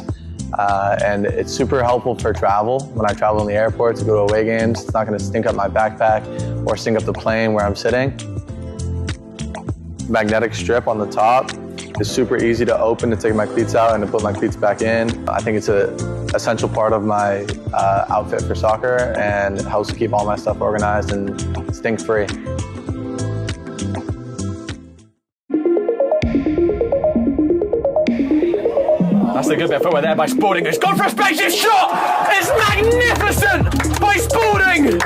D: And it's super helpful for travel. When I travel in the airport to go to away games, it's not going to stink up my backpack or stink up the plane where I'm sitting. Magnetic strip on the top is super easy to open to take my cleats out and to put my cleats back in. I think it's an essential part of my outfit for soccer, and it helps keep all my stuff organized and stink-free.
E: That's a good bit of footwork there by Spalding, who's gone for a spacious shot! It's magnificent by Spalding!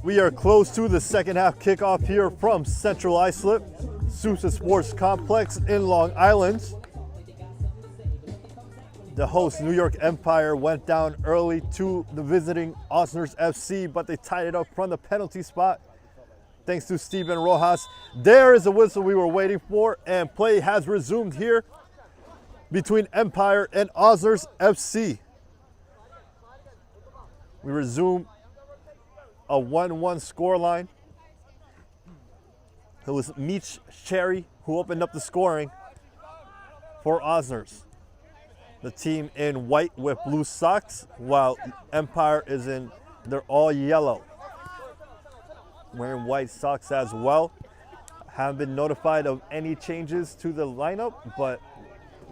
B: We are close to the second half kickoff here from Central Islip, Sousa Sports Complex in Long Island. The host, New York Empire, went down early to the visiting Osner's FC, but they tied it up from the penalty spot thanks to Steven Rojas. There is the whistle we were waiting for, and play has resumed here between Empire and Osner's FC. We resume a 1-1 scoreline. It was Meech Cherry who opened up the scoring for Osner's. The team in white with blue socks, while Empire is in, they're all yellow. Wearing white socks as well. Haven't been notified of any changes to the lineup, but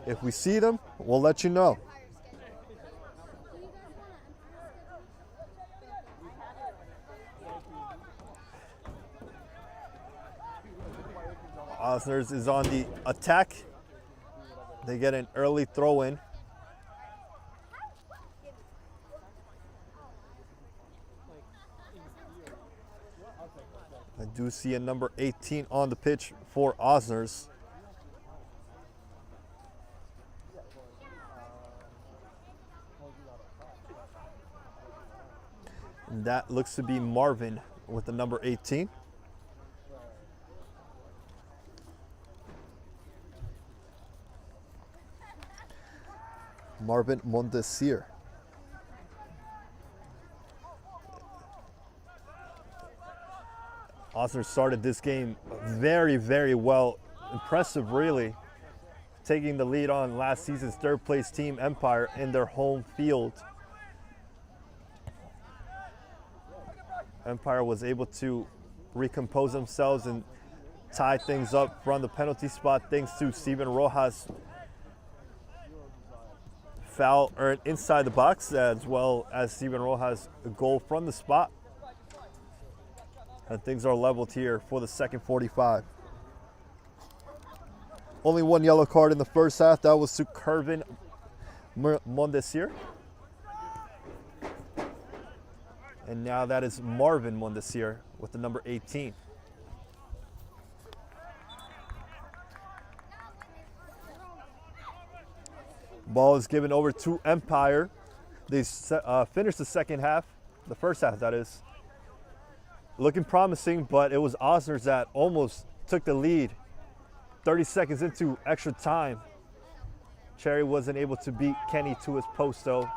B: if we see them, we'll let you know. Osner's is on the attack. They get an early throw in. I do see a number 18 on the pitch for Osner's. And that looks to be Marvin with the number 18. Marvin Mondesir. Osner started this game very, very well. Impressive, really. Taking the lead on last season's third place team, Empire, in their home field. Empire was able to recompose themselves and tie things up from the penalty spot thanks to Steven Rojas' foul earned inside the box, as well as Steven Rojas' goal from the spot. And things are leveled here for the second 45. Only one yellow card in the first half. That was to Kervin Mondesir. And now that is Marvin Mondesir with the number 18. Ball is given over to Empire. They finished the second half, the first half that is, looking promising, but it was Osner's that almost took the lead. 30 seconds into extra time. Cherry wasn't able to beat Kenny to his post though.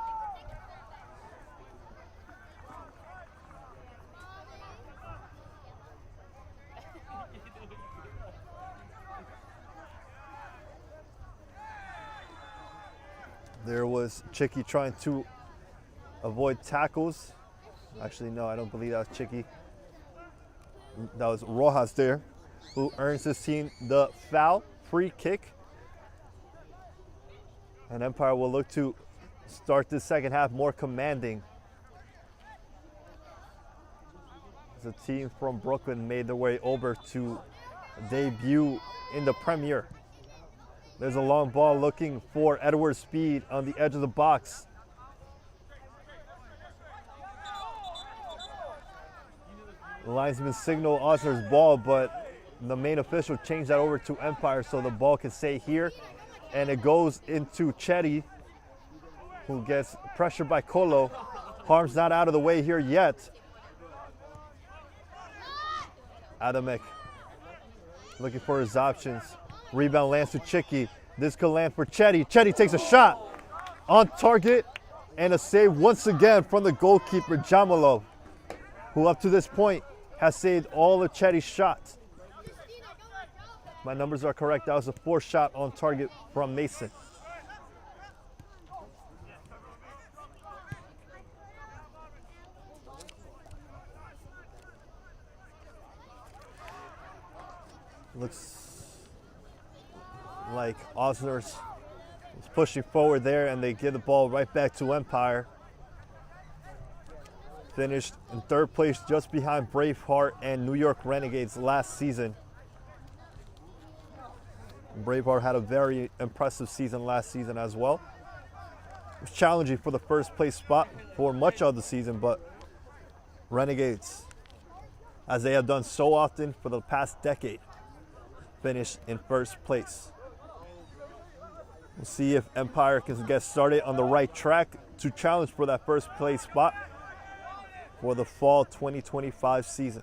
B: There was Chicky trying to avoid tackles. Actually, no, I don't believe that was Chicky. That was Rojas there, who earns his team the foul, free kick. And Empire will look to start this second half more commanding. The team from Brooklyn made their way over to debut in the Premier. There's a long ball looking for Edward Speed on the edge of the box. The linesman signaled Osner's ball, but the main official changed that over to Empire so the ball can stay here. And it goes into Chetty, who gets pressured by Colo. Harm's not out of the way here yet. Adamek looking for his options. Rebound lands to Chicky. This could land for Chetty. Chetty takes a shot on target and a save once again from the goalkeeper, Jamalov, who up to this point has saved all of Chetty's shots. My numbers are correct. That was a fourth shot on target from Mason. Looks like Osner's is pushing forward there, and they give the ball right back to Empire. Finished in third place just behind Braveheart and New York Renegades last season. Braveheart had a very impressive season last season as well. It was challenging for the first place spot for much of the season, but Renegades, as they have done so often for the past decade, finish in first place. We'll see if Empire can get started on the right track to challenge for that first place spot for the fall 2025 season.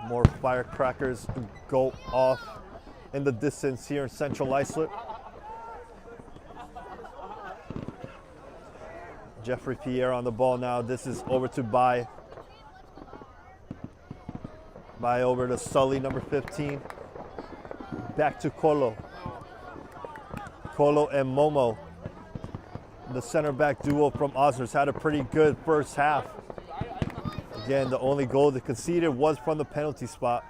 B: More firecrackers go off in the distance here in Central Islip. Jeffrey Pierre on the ball now. This is over to Bai. Bai over to Sully, number 15. Back to Colo. Colo and Momo. The center back duo from Osner's had a pretty good first half. Again, the only goal they conceded was from the penalty spot.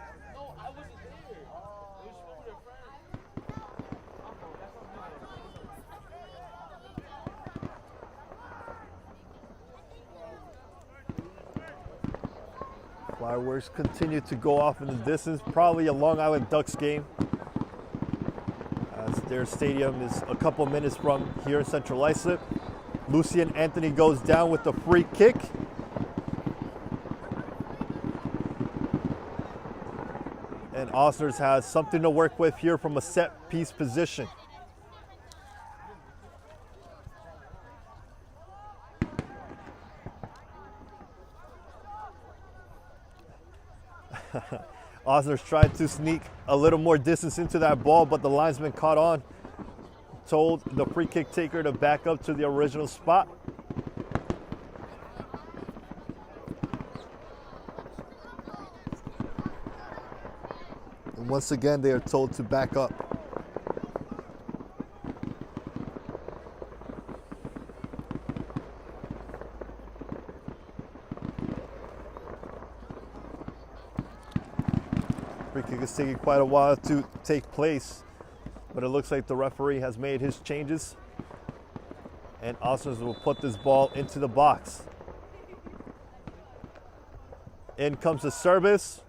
B: Fireworks continue to go off in the distance, probably a Long Island Ducks game, as their stadium is a couple minutes from here in Central Islip. Lucian Anthony goes down with the free kick. And Osners has something to work with here from a set piece position. Osners tried to sneak a little more distance into that ball, but the linesman caught on, told the free kick taker to back up to the original spot. And once again, they are told to back up. Free kick is taking quite a while to take place, but it looks like the referee has made his changes, and Osners will put this ball into the box. In comes the service.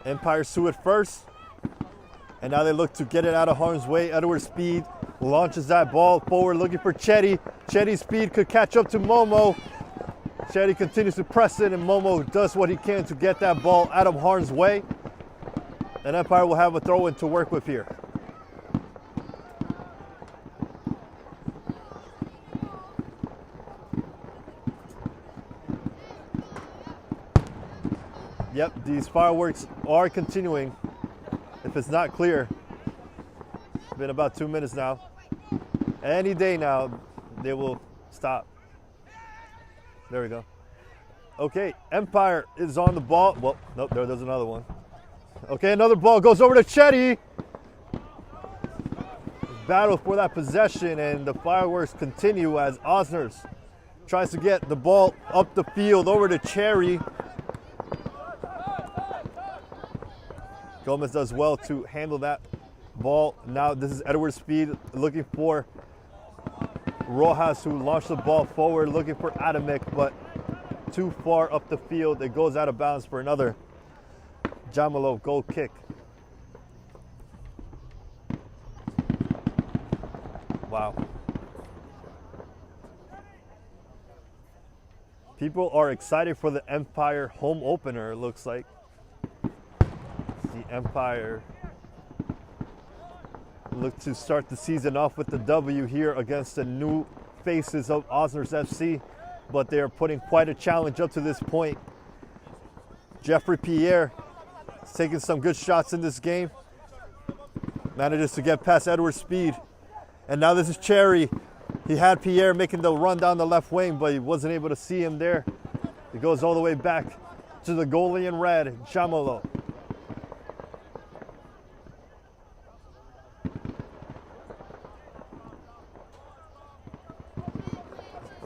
B: Empire sue it first, and now they look to get it out of harm's way. Edward Speed launches that ball forward, looking for Chetty. Chetty's speed could catch up to Momo. Chetty continues to press it, and Momo does what he can to get that ball out of harm's way. And Empire will have a throw-in to work with here. Yep, these fireworks are continuing. If it's not clear, it's been about 2 minutes now. Any day now, they will stop. There we go. Okay, Empire is on the ball. Well, nope, there's another one. Okay, another ball goes over to Chetty. Battle for that possession, and the fireworks continue as Osners tries to get the ball up the field over to Cherry. Gomez does well to handle that ball. Now this is Edward Speed looking for Rojas, who launched the ball forward, looking for Adamek, but too far up the field. It goes out of bounds for another Jamalo goal kick. Wow. People are excited for the Empire home opener, it looks like. The Empire look to start the season off with the W here against the new faces of Osners FC, but they are putting quite a challenge up to this point. Jeffrey Pierre is taking some good shots in this game. Manages to get past Edward Speed. And now this is Cherry. He had Pierre making the run down the left wing, but he wasn't able to see him there. He goes all the way back to the goalie in red, Jamalo.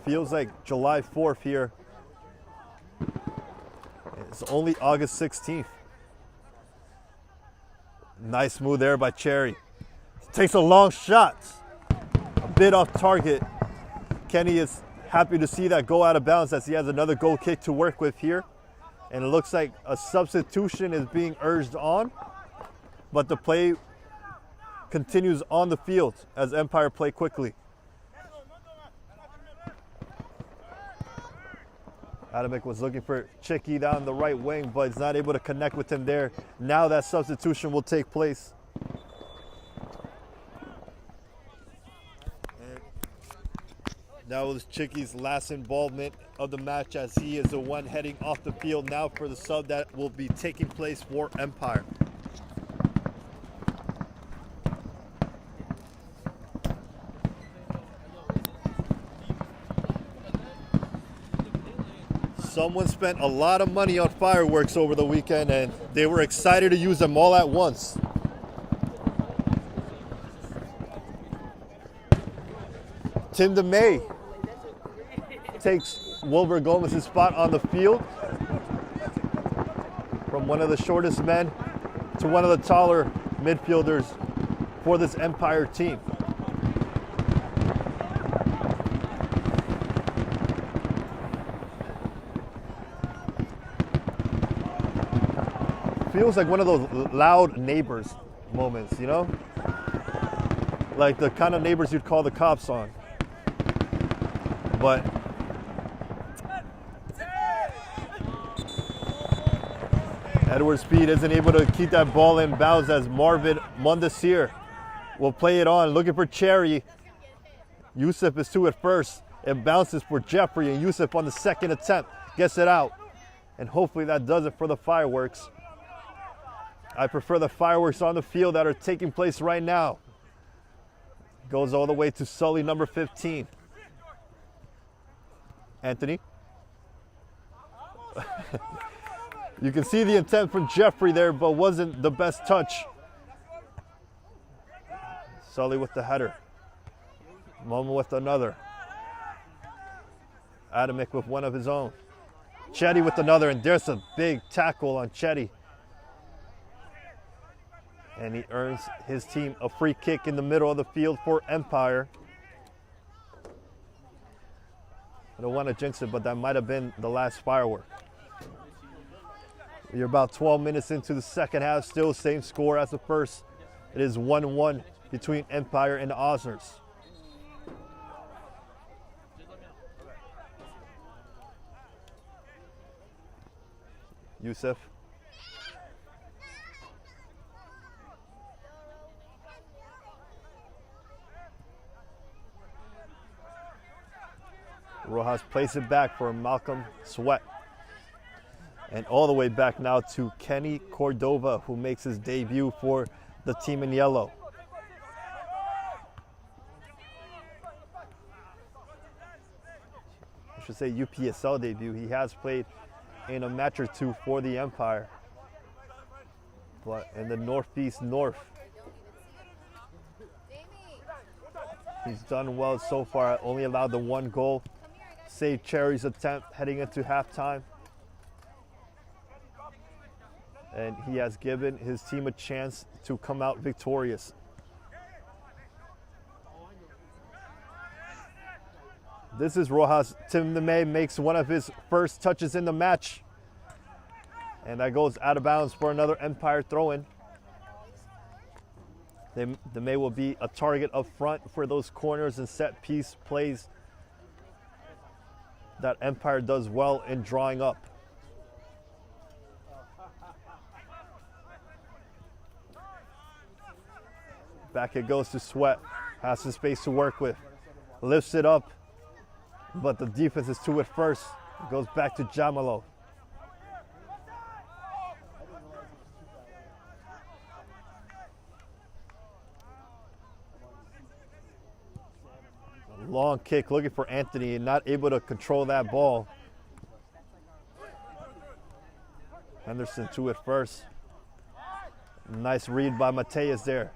B: Feels like July 4th here. It's only August 16th. Nice move there by Cherry. Takes a long shot. A bit off target. Kenny is happy to see that go out of bounds as he has another goal kick to work with here. And it looks like a substitution is being urged on. But the play continues on the field as Empire play quickly. Adamick was looking for Chicky down the right wing, but he's not able to connect with him there. Now that substitution will take place. And that was Chicky's last involvement of the match, as he is the one heading off the field now for the sub that will be taking place for Empire. Someone spent a lot of money on fireworks over the weekend, and they were excited to use them all at once. Tim DeMay takes Wilbur Gomez's spot on the field, from one of the shortest men to one of the taller midfielders for this Empire team. Feels like one of those loud neighbors moments, you know? Like the kind of neighbors you'd call the cops on. But Edward Speed isn't able to keep that ball in bounds, as Marvin Mondesir will play it on, looking for Cherry. Yusuf is to it first. It bounces for Jeffrey, and Yusuf on the second attempt gets it out. And hopefully that does it for the fireworks. I prefer the fireworks on the field that are taking place right now. Goes all the way to Sully, number 15. Anthony. You can see the intent from Jeffrey there, but wasn't the best touch. Sully with the header. Momo with another. Adamick with one of his own. Chetty with another, and there's a big tackle on Chetty. And he earns his team a free kick in the middle of the field for Empire. I don't want to jinx it, but that might have been the last firework. You're about 12 minutes into the second half, still same score as the first. It is 1-1 between Empire and the Osners. Yusuf. Rojas plays it back for Malcolm Sweat. And all the way back now to Kenny Cordova, who makes his debut for the team in yellow. I should say UPSL debut. He has played in a match or two for the Empire, but in the Northeast North. He's done well so far, only allowed the one goal. Saved Cherry's attempt heading into halftime. And he has given his team a chance to come out victorious. This is Rojas. Tim DeMay makes one of his first touches in the match. And that goes out of bounds for another Empire throw-in. DeMay will be a target up front for those corners and set piece plays that Empire does well in drawing up. Back it goes to Sweat. Has some space to work with. Lifts it up, but the defense is to it first. It goes back to Jamalo. Long kick, looking for Anthony, and not able to control that ball. Henderson to it first. Nice read by Mateus there.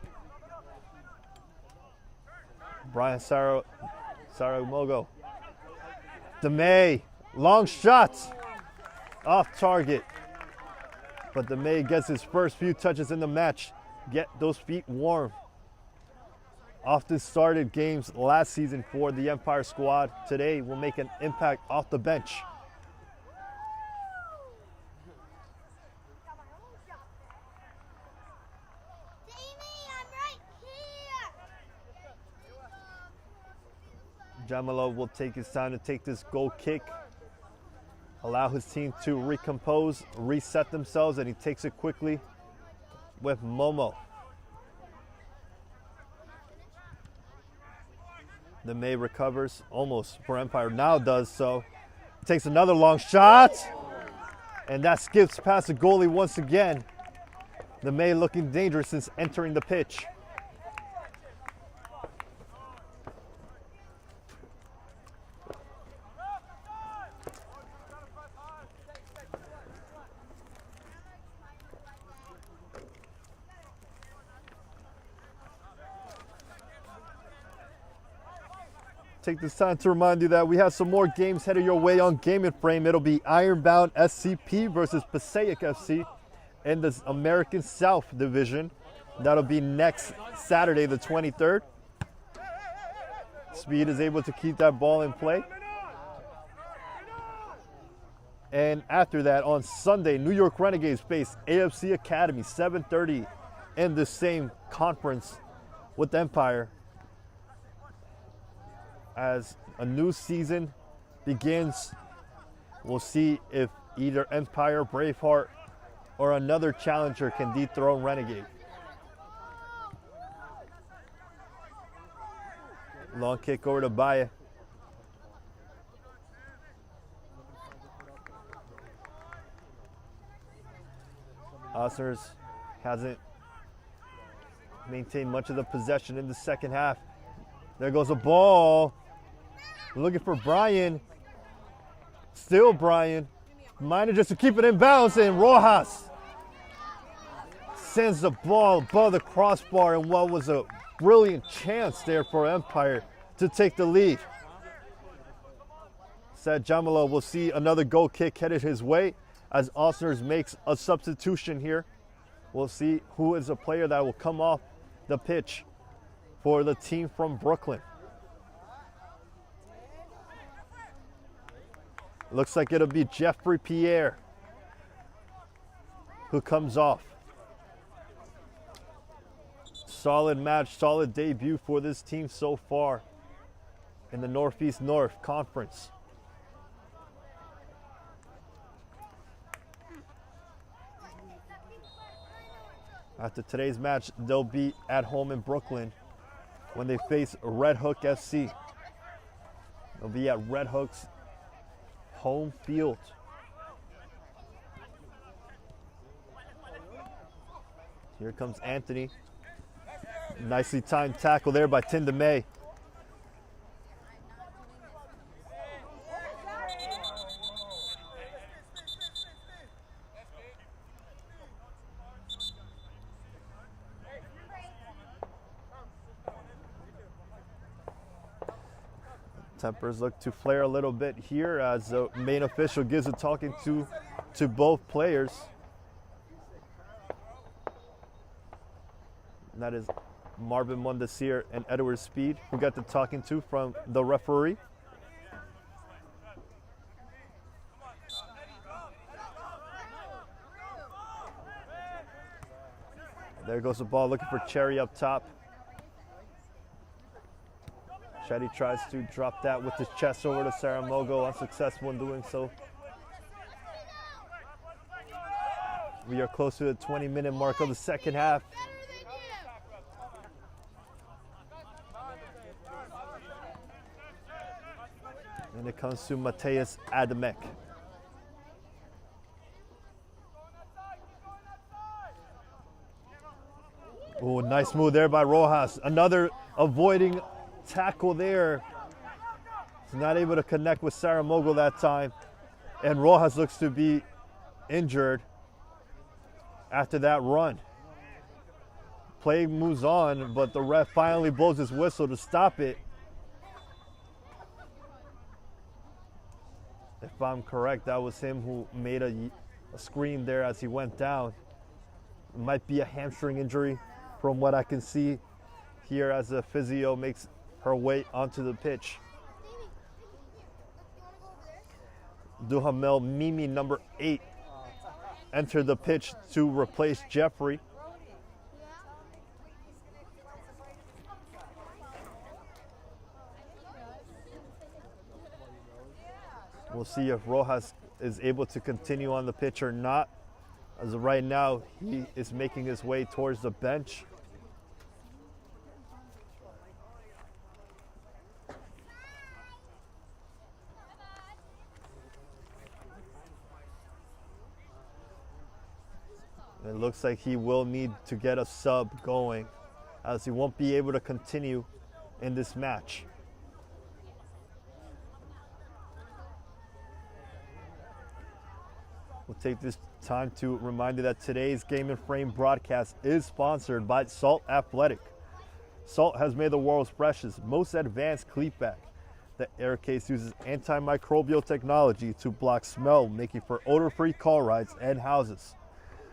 B: Brian Saramogo. DeMay, long shots. Off target. But DeMay gets his first few touches in the match. Get those feet warm. Often started games last season for the Empire squad. Today will make an impact off the bench. Jamila will take his time to take this goal kick, allow his team to recompose, reset themselves, and he takes it quickly with Momo. The May recovers almost for Empire, now does so. Takes another long shot, and that skips past the goalie once again. The May looking dangerous since entering the pitch. Take this time to remind you that we have some more games headed your way on Game and Frame. It'll be Ironbound SCP versus Passaic FC in the American South Division. That'll be next Saturday, the 23rd. Speed is able to keep that ball in play. And after that, on Sunday, New York Renegades face AFC Academy, 7:30 in the same conference with Empire. As a new season begins, we'll see if either Empire, Braveheart, or another challenger can dethrone Renegade. Long kick over to Baye. Osner hasn't maintained much of the possession in the second half. There goes a ball. Looking for Brian. Still Brian. Minor just to keep it in bounds, and Rojas sends the ball above the crossbar in what was a brilliant chance there for Empire to take the lead. Said Jamila will see another goal kick headed his way as Osner makes a substitution here. We'll see who is a player that will come off the pitch for the team from Brooklyn. Looks like it'll be Jeffrey Pierre who comes off. Solid match, solid debut for this team so far in the Northeast North Conference. After today's match, they'll be at home in Brooklyn when they face Red Hook FC. They'll be at Red Hook's home field. Here comes Anthony. Nicely timed tackle there by Tindamay. Tempers look to flare a little bit here as the main official gives a talking to both players. And that is Marvin Mondesir and Edward Speed who got the talking to from the referee. There goes the ball looking for Cherry up top. Shetty tries to drop that with his chest over to Saramogo, unsuccessful in doing so. We are close to the 20-minute mark of the second half. And it comes to Mateus Adamek. Oh, nice move there by Rojas. Another avoiding tackle there. He's not able to connect with Saramogo that time. And Rojas looks to be injured after that run. Play moves on, but the ref finally blows his whistle to stop it. If I'm correct, that was him who made a scream there as he went down. It might be a hamstring injury from what I can see here as the physio makes her way onto the pitch. Duhamel Mimi, number 8, entered the pitch to replace Jeffrey. We'll see if Rojas is able to continue on the pitch or not. As of right now, he is making his way towards the bench. It looks like he will need to get a sub going, as he won't be able to continue in this match. We'll take this time to remind you that today's Game and Frame broadcast is sponsored by Salt Athletic. Salt has made the world's freshest, most advanced cleat bag. The air case uses antimicrobial technology to block smell, making for odor-free car rides and houses.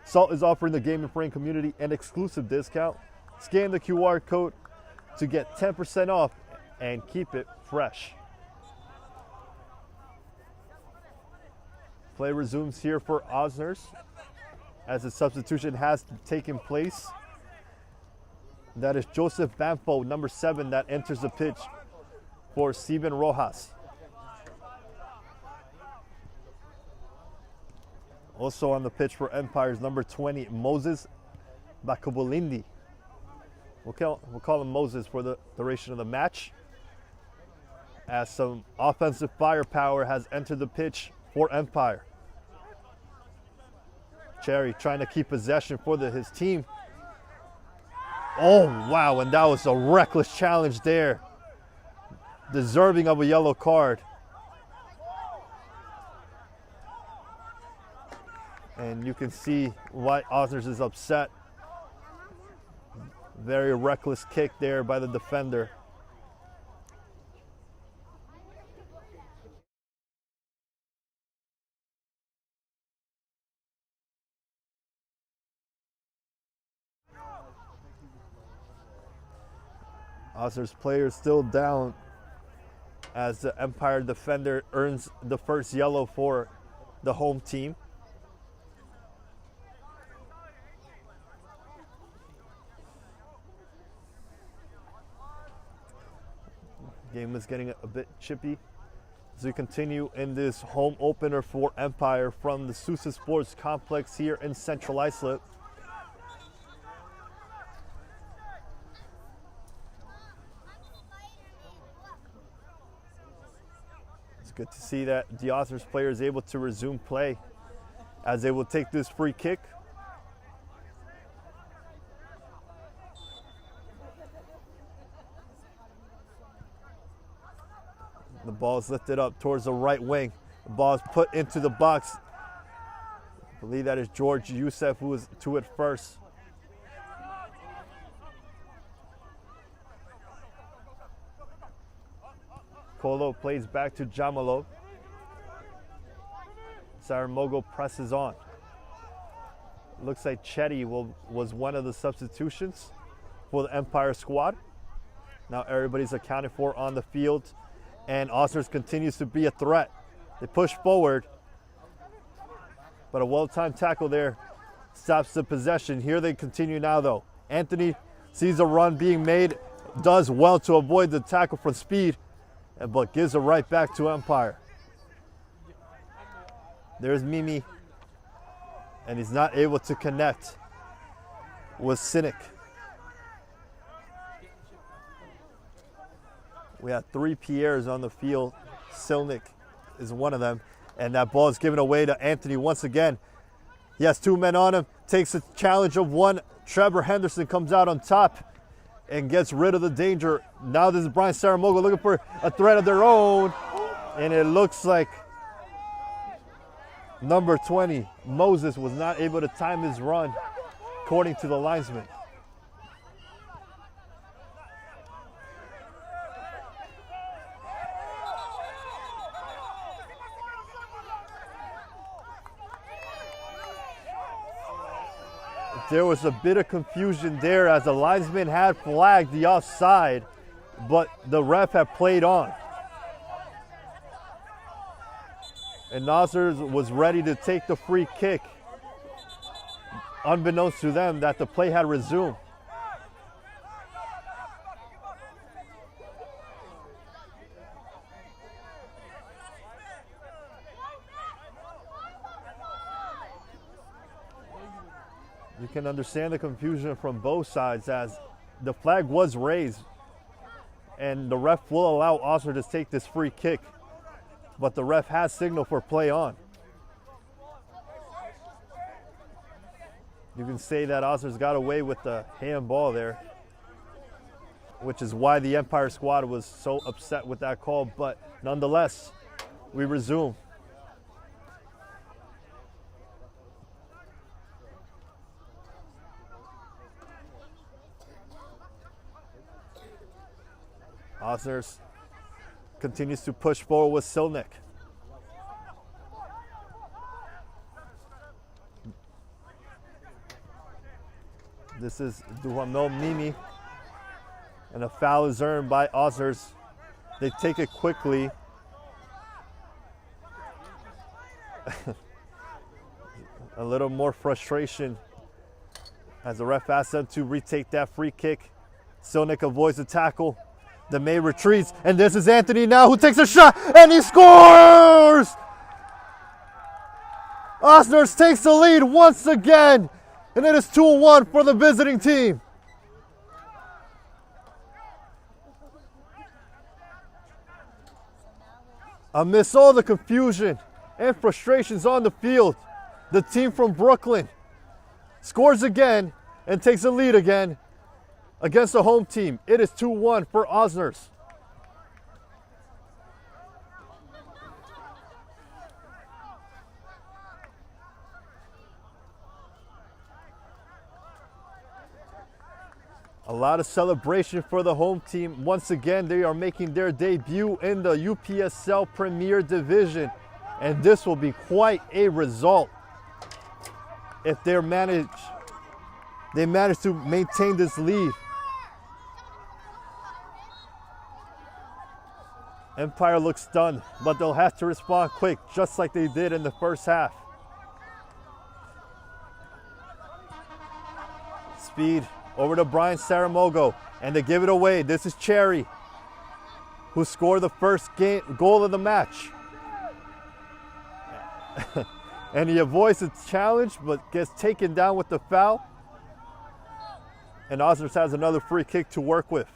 B: Salt is offering the Game and Frame community an exclusive discount. Scan the QR code to get 10% off and keep it fresh. Play resumes here for Osners as a substitution has taken place. That is Joseph Banfo, number 7, that enters the pitch for Steven Rojas. Also on the pitch for Empires, number 20, Moses Bakabulindi. We'll call him Moses for the duration of the match, as some offensive firepower has entered the pitch for Empire. Cherry trying to keep possession for his team. Oh, wow, and that was a reckless challenge there. Deserving of a yellow card. And you can see why Osners is upset. Very reckless kick there by the defender. Osners player still down as the Empire defender earns the first yellow for the home team. Game is getting a bit chippy as we continue in this home opener for Empire from the Sousa Sports Complex here in Central Islip. It's good to see that the Osners player is able to resume play as they will take this free kick. The ball is lifted up towards the right wing. The ball is put into the box. I believe that is George Youssef who was to it first. Kolo plays back to Jamalo. Saramogo presses on. Looks like Chetty was one of the substitutions for the Empire squad. Now everybody's accounted for on the field, and Osners continues to be a threat. They push forward, but a well-timed tackle there stops the possession. Here they continue now though. Anthony sees a run being made, does well to avoid the tackle for speed, but gives it right back to Empire. There's Mimi, and he's not able to connect with Cynic. We have 3 Pierres on the field. Silnick is one of them, and that ball is given away to Anthony once again. He has 2 men on him, takes a challenge of 1. Trevor Henderson comes out on top and gets rid of the danger. Now this is Brian Saramogo looking for a threat of their own, and it looks like number 20, Moses, was not able to time his run, according to the linesman. There was a bit of confusion there as the linesman had flagged the offside, but the ref had played on. And Osners was ready to take the free kick, unbeknownst to them that the play had resumed. You can understand the confusion from both sides as the flag was raised and the ref will allow Osner to take this free kick, but the ref has signaled for play on. You can say that Osner's got away with the handball there, which is why the Empire squad was so upset with that call, but nonetheless, we resume. Osner continues to push forward with Silnick. This is Duhamel Mimi, and a foul is earned by Osner. They take it quickly. A little more frustration as the ref asks them to retake that free kick. Silnick avoids the tackle. The May retreats, and this is Anthony now who takes a shot, and he scores! Osner takes the lead once again, and it is 2-1 for the visiting team. Amidst all the confusion and frustrations on the field, the team from Brooklyn scores again and takes the lead again against the home team. It is 2-1 for Osner. A lot of celebration for the home team. Once again, they are making their debut in the UPSL Premier Division, and this will be quite a result if they manage to maintain this lead. Empire looks stunned, but they'll have to respond quick, just like they did in the first half. Speed over to Brian Saramogo, and they give it away. This is Cherry, who scored the first goal of the match. And he avoids the challenge, but gets taken down with the foul. And Osner has another free kick to work with.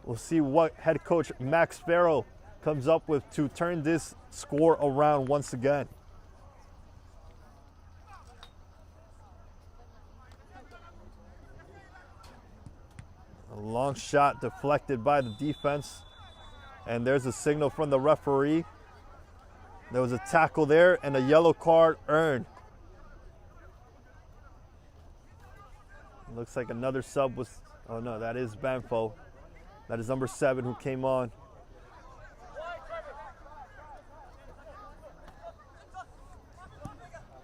B: We'll see what head coach Max Farrow comes up with to turn this score around once again. A long shot deflected by the defense, and there's a signal from the referee. There was a tackle there and a yellow card earned. Looks like another sub was, oh no, that is Banfo. That is number 7 who came on.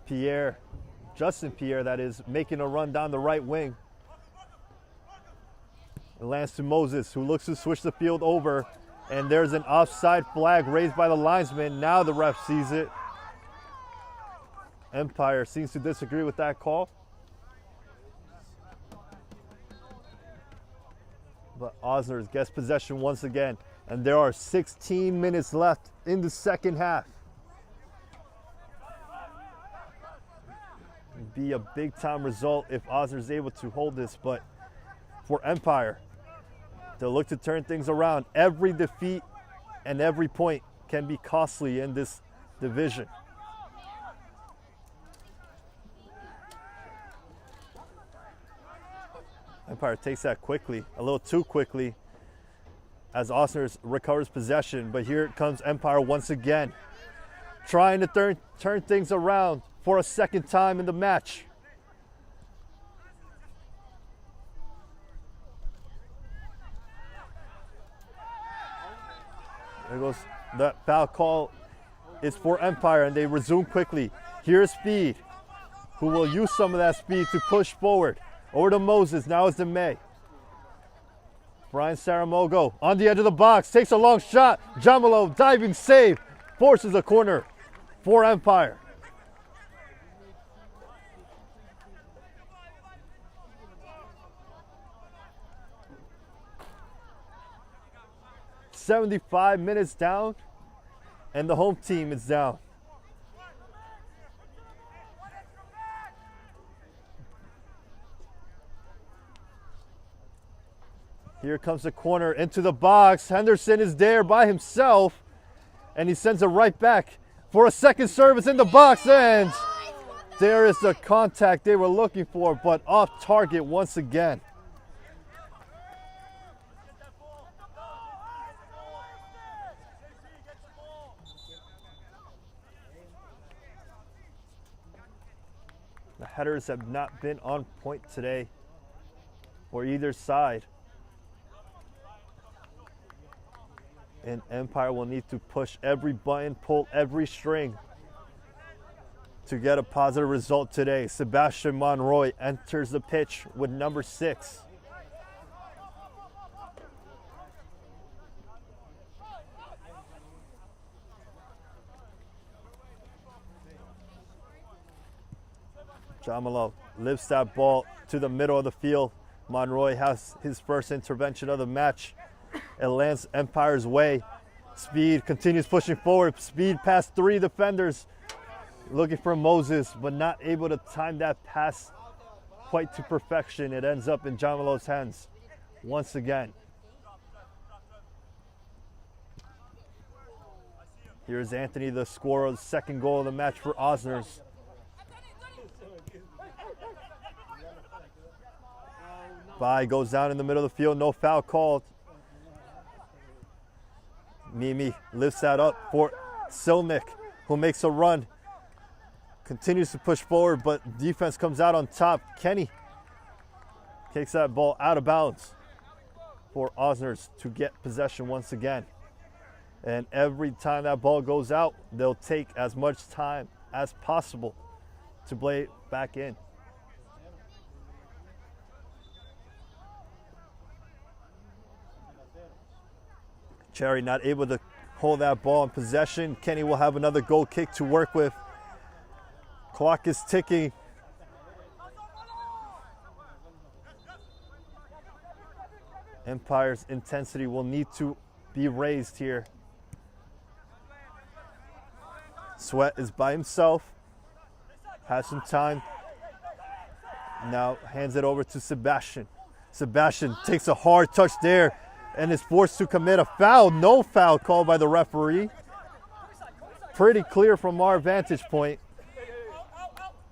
B: Pierre, Justin Pierre, that is, making a run down the right wing. It lands to Moses, who looks to switch the field over. And there's an offside flag raised by the linesman. Now the ref sees it. Empire seems to disagree with that call. But Osner gets possession once again. And there are 16 minutes left in the second half. It'd be a big time result if Osner is able to hold this. But for Empire, they'll look to turn things around. Every defeat and every point can be costly in this division. Empire takes that quickly, a little too quickly, as Osner recovers possession. But here it comes Empire once again, trying to turn things around for a second time in the match. There goes that foul call is for Empire, and they resume quickly. Here's Speed, who will use some of that speed to push forward. Over to Moses, now it's DeMay. Brian Saramogo on the edge of the box, takes a long shot. Jamalo, diving save, forces a corner for Empire. "75 minutes down, and the home team is down. Here comes the corner into the box. Henderson is there by himself, and he sends it right back for a second service in the box, and there is the contact they were looking for, but off target once again. The headers have not been on point today for either side. And Empire will need to push every button, pull every string to get a positive result today. Sebastian Monroy enters the pitch with number 6. Jamalo lifts that ball to the middle of the field. Monroy has his first intervention of the match. It lands Empire's way. Speed continues pushing forward. Speed past 3 defenders. Looking for Moses, but not able to time that pass quite to perfection. It ends up in Jamalo's hands once again. Here's Anthony, the scorer of the second goal of the match for Osners. Bai goes down in the middle of the field, no foul called. Mimi lifts that up for Silnick, who makes a run. Continues to push forward, but defense comes out on top. Kenny kicks that ball out of bounds for Osners to get possession once again. And every time that ball goes out, they'll take as much time as possible to play it back in. Cherry not able to hold that ball in possession. Kenny will have another goal kick to work with. Clock is ticking. Empire's intensity will need to be raised here. Sweat is by himself. Has some time. Now hands it over to Sebastian. Sebastian takes a hard touch there and is forced to commit a foul. No foul called by the referee. Pretty clear from our vantage point.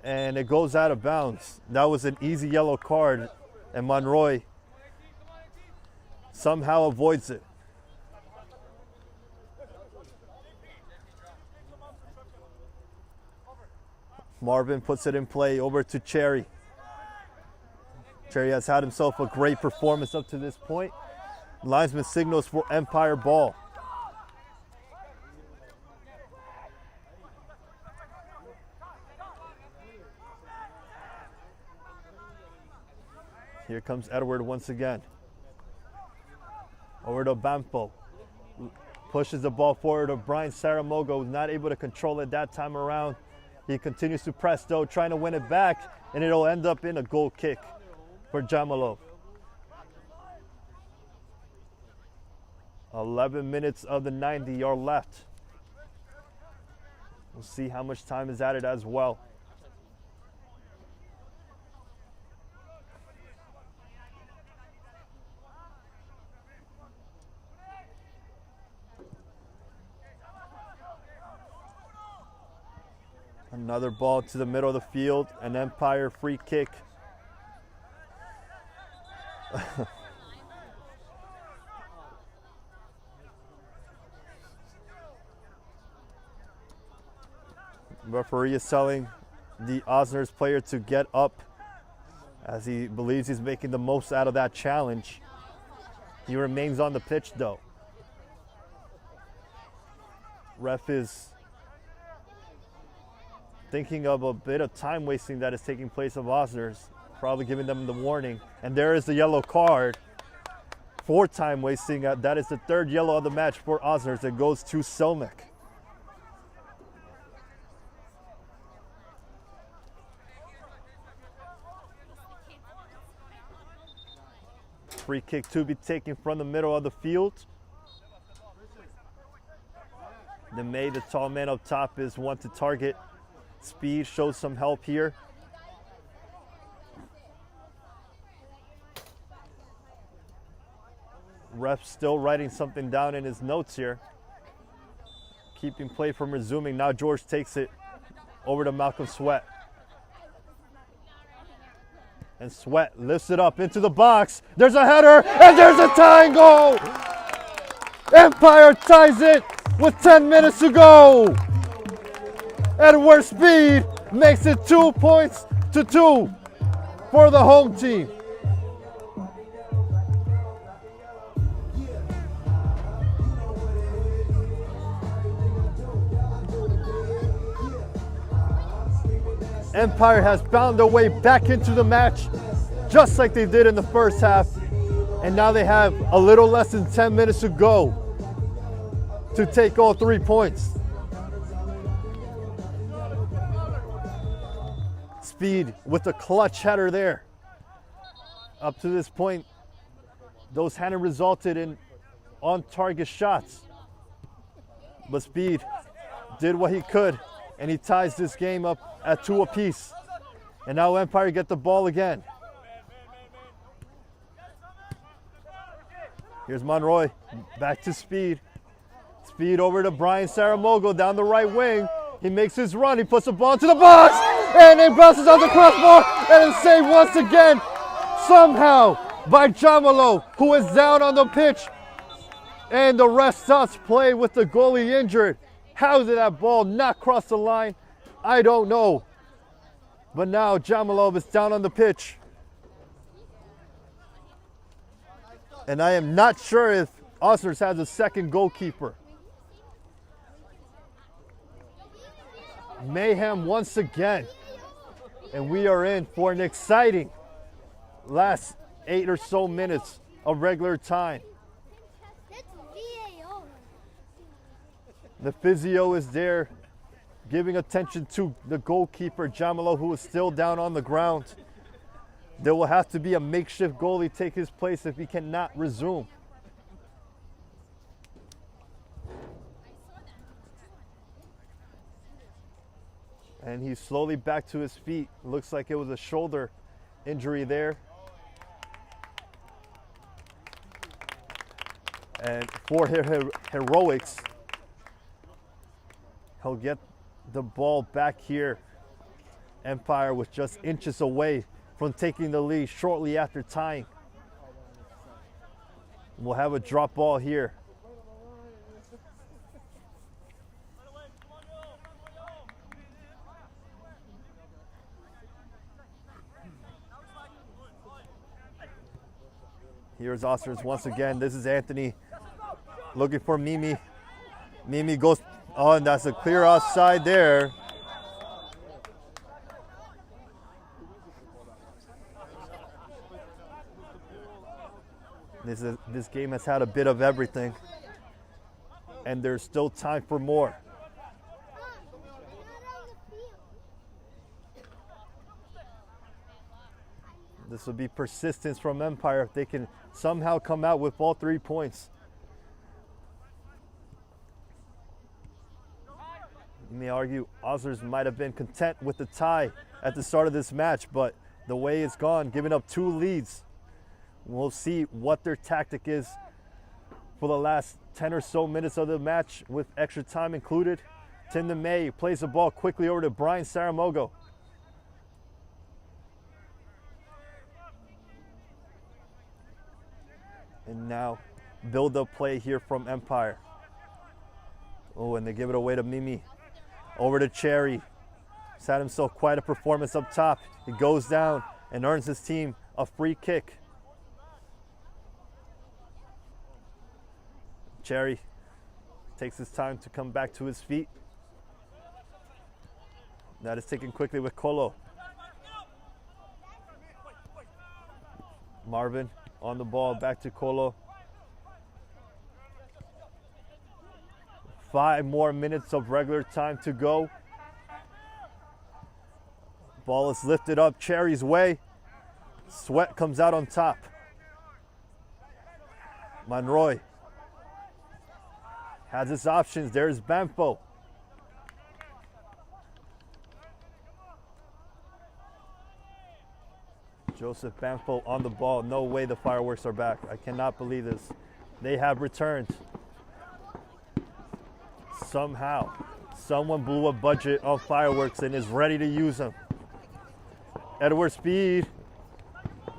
B: And it goes out of bounds. That was an easy yellow card, and Monroy somehow avoids it. Marvin puts it in play over to Cherry. Cherry has had himself a great performance up to this point. Linesman signals for Empire ball. Here comes Edward once again. Over to Bampo. Pushes the ball forward to Brian Saramogo, who's not able to control it that time around. He continues to press though, trying to win it back, and it'll end up in a goal kick for Jamalo. 11 minutes of the 90 are left. We'll see how much time is added as well. Another ball to the middle of the field, an Empire free kick. Referee is telling the Osners player to get up as he believes he's making the most out of that challenge. He remains on the pitch though. Ref is thinking of a bit of time wasting that is taking place of Osners, probably giving them the warning. And there is the yellow card for time wasting. That is the third yellow of the match for Osners. It goes to Selnick. Free kick to be taken from the middle of the field. Demay, the tall man up top, is one to target. Speed shows some help here. Ref still writing something down in his notes here. Keeping play from resuming. Now George takes it over to Malcolm Sweat. And Sweat lifts it up into the box. There's a header, and there's a tying goal! Empire ties it with 10 minutes to go. Edward Speed makes it 2 points to 2 for the home team. Empire has found their way back into the match just like they did in the first half. And now they have a little less than 10 minutes to go to take all 3 points. Speed with a clutch header there. Up to this point, those hadn't resulted in on-target shots. But Speed did what he could, and he ties this game up at 2 apiece. And now Empire get the ball again. Here's Monroy, back to Speed. Speed over to Brian Saramogo down the right wing. He makes his run, he puts the ball into the box, and it bounces on the crossbar, and it's saved once again, somehow, by Jamalo, who is down on the pitch. And the rest stops play with the goalie injured. How did that ball not cross the line? I don't know. But now Jamalov is down on the pitch. And I am not sure if Osner has a second goalkeeper. Mayhem once again. And we are in for an exciting last 8 or so minutes of regular time. The physio is there giving attention to the goalkeeper, Jamalo, who is still down on the ground. There will have to be a makeshift goalie take his place if he cannot resume. And he's slowly back to his feet. Looks like it was a shoulder injury there. And for heroics, he'll get the ball back here. Empire was just inches away from taking the lead shortly after tying. We'll have a drop ball here. Here's Osners once again. This is Anthony looking for Mimi. Mimi goes, oh, and that's a clear outside there. This game has had a bit of everything, and there's still time for more. This will be persistence from Empire if they can somehow come out with all 3 points. You may argue Osners might have been content with the tie at the start of this match, but the way it's gone, giving up 2 leads, we'll see what their tactic is for the last 10 or so minutes of the match with extra time included. Tim May plays the ball quickly over to Brian Saramogo. And now build-up play here from Empire. Oh, and they give it away to Mimi. Over to Cherry. He's had himself quite a performance up top. He goes down and earns his team a free kick. Cherry takes his time to come back to his feet. That is taken quickly with Colo. Marvin on the ball, back to Colo. 5 more minutes of regular time to go. Ball is lifted up Cherry's way. Sweat comes out on top. Monroy has his options. There's Banfo. Joseph Banfo on the ball. No way the fireworks are back. I cannot believe this. They have returned. Somehow, someone blew a budget on fireworks and is ready to use them. Edward Speed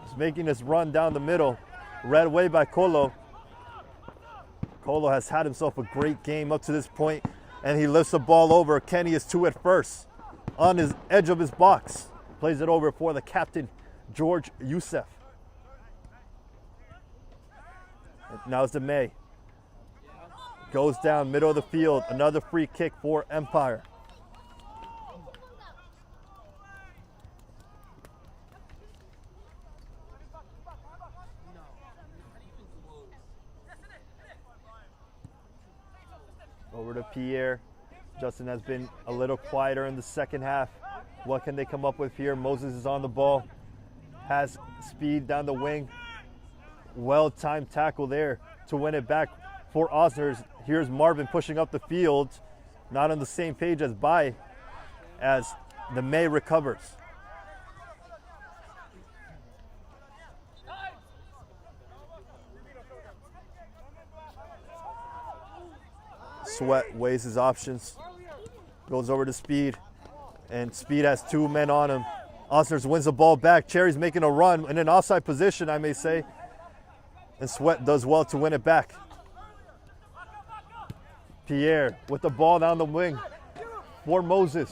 B: is making this run down the middle. Read away by Colo. Colo has had himself a great game up to this point, and he lifts the ball over. Kenny is 2 at first on his edge of his box. Plays it over for the captain, George Youssef. Now it's DeMay. Goes down middle of the field. Another free kick for Empire. Over to Pierre. Justin has been a little quieter in the second half. What can they come up with here? Moses is on the ball. Has speed down the wing. Well-timed tackle there to win it back for Osner. Here's Marvin pushing up the field. Not on the same page as Bai, as the May recovers. Sweat weighs his options. Goes over to Speed. And Speed has 2 men on him. Osner wins the ball back. Cherry's making a run in an offside position, I may say. And Sweat does well to win it back. Pierre with the ball down the wing for Moses.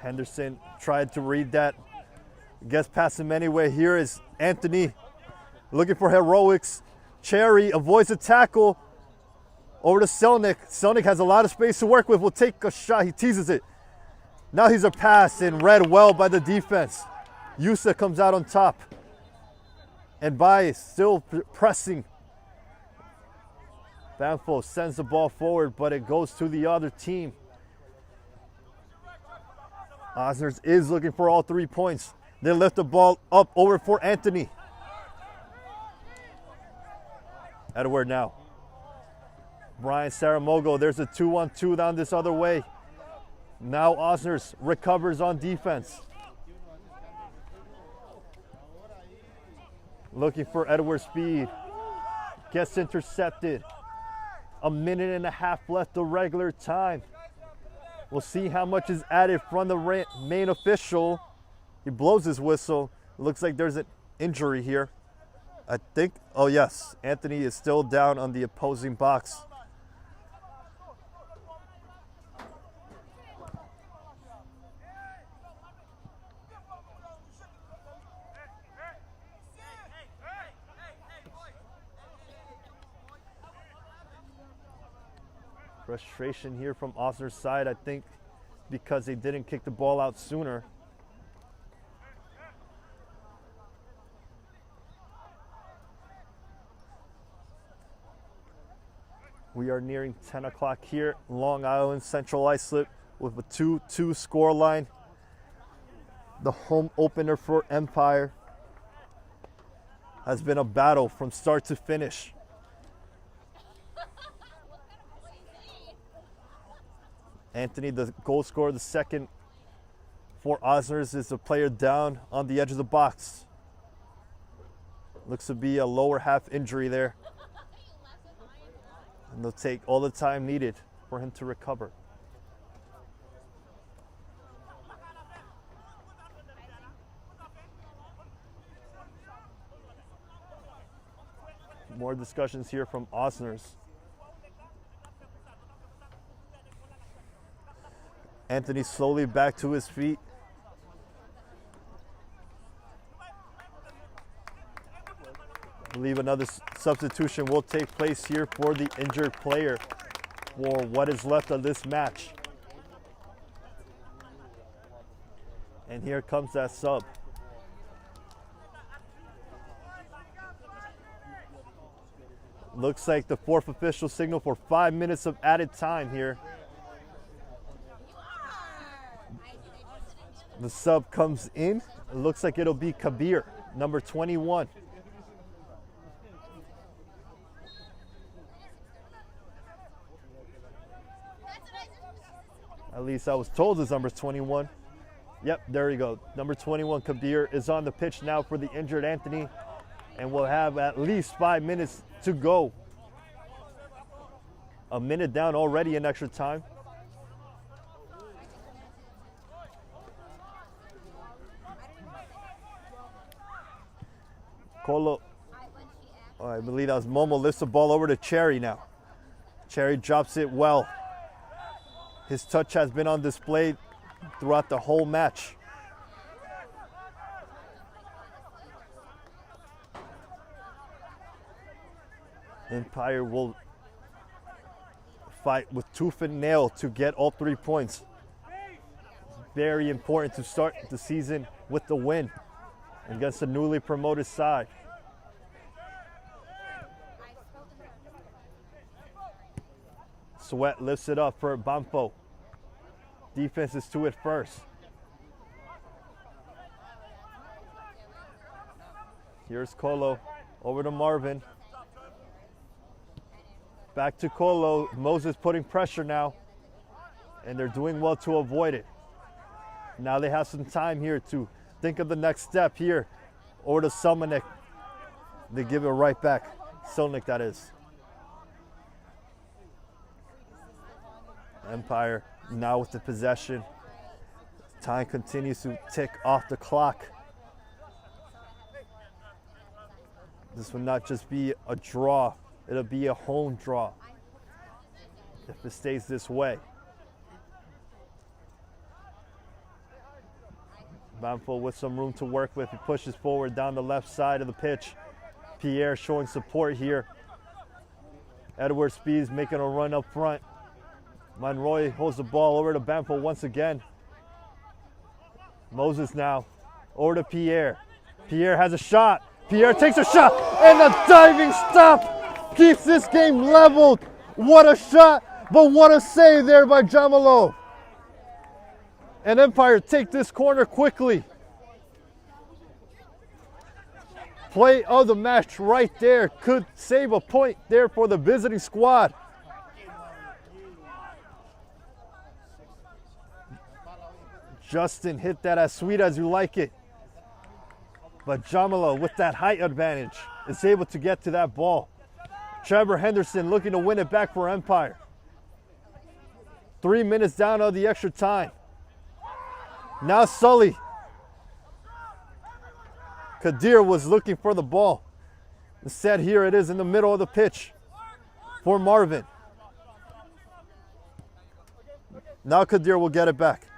B: Henderson tried to read that. Gets past him anyway. Here is Anthony looking for heroics. Cherry avoids a tackle. Over to Selnick. Selnick has a lot of space to work with. Will take a shot. He teases it. Now he's a pass and read well by the defense. Yusa comes out on top. And Bai is still pressing. Banfo sends the ball forward, but it goes to the other team. Osner is looking for all 3 points. They lift the ball up over for Anthony. Edward now. Brian Saramogo, there's a 2-on-2 down this other way. Now Osner recovers on defense. Looking for Edward Speed. Gets intercepted. 1.5 minutes left of regular time. We'll see how much is added from the main official. He blows his whistle. Looks like there's an injury here. I think, oh yes, Anthony is still down on the opposing box. Frustration here from Osner's side, I think, because they didn't kick the ball out sooner. We are nearing 10 o'clock here, Long Island Central Islip with a 2-2 scoreline. The home opener for Empire has been a battle from start to finish. Anthony, the goal scorer, the second for Osner, is a player down on the edge of the box. Looks to be a lower half injury there. And they'll take all the time needed for him to recover. More discussions here from Osner's. Anthony slowly back to his feet. I believe another substitution will take place here for the injured player for what is left of this match. And here comes that sub. Looks like the fourth official signal for 5 minutes of added time here. The sub comes in. It looks like it'll be Kabir, number 21. At least I was told it's number 21. Yep, there you go. Number 21, Kabir, is on the pitch now for the injured Anthony, and we'll have at least 5 minutes to go. A minute down already in extra time. Colo, oh, I believe that was Momo, lifts the ball over to Cherry now. Cherry drops it well. His touch has been on display throughout the whole match. Empire will fight with tooth and nail to get all 3 points. Very important to start the season with the win against the newly promoted side. Sweat lifts it up for Bampo. Defense is to it first. Here's Colo over to Marvin. Back to Colo. Moses putting pressure now, and they're doing well to avoid it. Now they have some time here to think of the next step here. Over to Selmanek. They give it right back. Selmanek, that is. Empire now with the possession. Time continues to tick off the clock. This will not just be a draw, it'll be a home draw if it stays this way. Bamfo with some room to work with. He pushes forward down the left side of the pitch. Pierre showing support here. Edward Speeds making a run up front. Monroy holds the ball over to Bamfo once again. Moses now over to Pierre. Pierre has a shot. Pierre takes a shot, and a diving stop keeps this game leveled. What a shot, but what a save there by Jamalo. And Empire take this corner quickly. Play of the match right there. Could save a point there for the visiting squad. Justin hit that as sweet as you like it. But Jamalo, with that height advantage, is able to get to that ball. Trevor Henderson looking to win it back for Empire. 3 minutes down of the extra time. Now Sully. Kadir was looking for the ball. Instead, here it is in the middle of the pitch for Marvin. Now Kadir will get it back.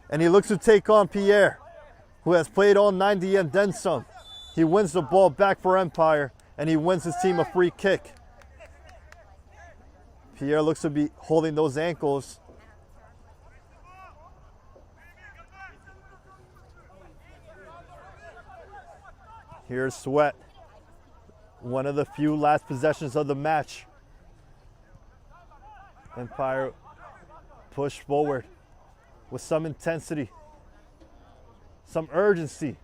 B: And he looks to take on Pierre, who has played all 90 and then some. He wins the ball back for Empire, and he wins his team a free kick. Pierre looks to be holding those ankles. Here's Sweat. One of the few last possessions of the match. Empire push forward with some intensity, some urgency.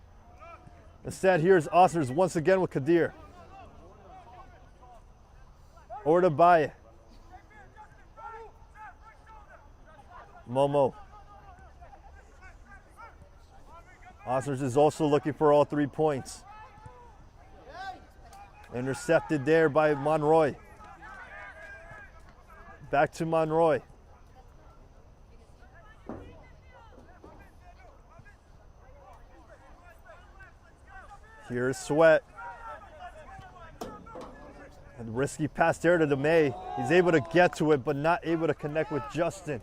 B: Instead, here's Osner once again with Kadir. Over to Baye. Momo. Osner is also looking for all 3 points. Intercepted there by Monroy. Back to Monroy. Here's Sweat. And risky pass there to DeMay. He's able to get to it, but not able to connect with Justin.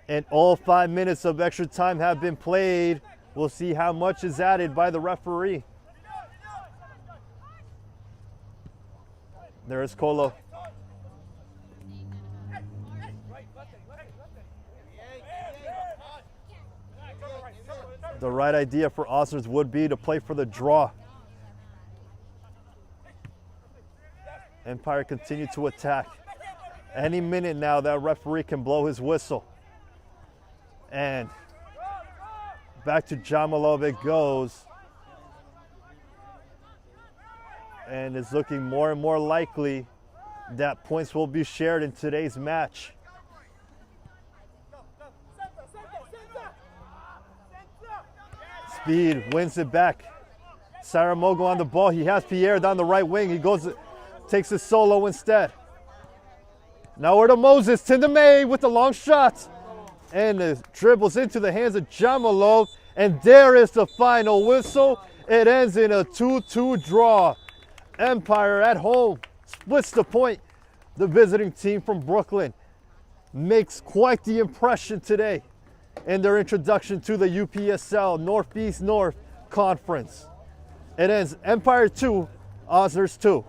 B: And all 5 minutes of extra time have been played. We'll see how much is added by the referee. There's Colo. The right idea for Osners would be to play for the draw. Empire continue to attack. Any minute now, that referee can blow his whistle. And back to Jamalov it goes. And it's looking more and more likely that points will be shared in today's match. Speed wins it back. Saramogo on the ball. He has Pierre down the right wing. He goes, takes it solo instead. Now over to Moses. Tindamay with the long shot. And it dribbles into the hands of Jamalo. And there is the final whistle. It ends in a 2-2 draw. Empire at home splits the point. The visiting team from Brooklyn makes quite the impression today in their introduction to the UPSL Northeast North Conference. It ends Empire 2, Osners 2.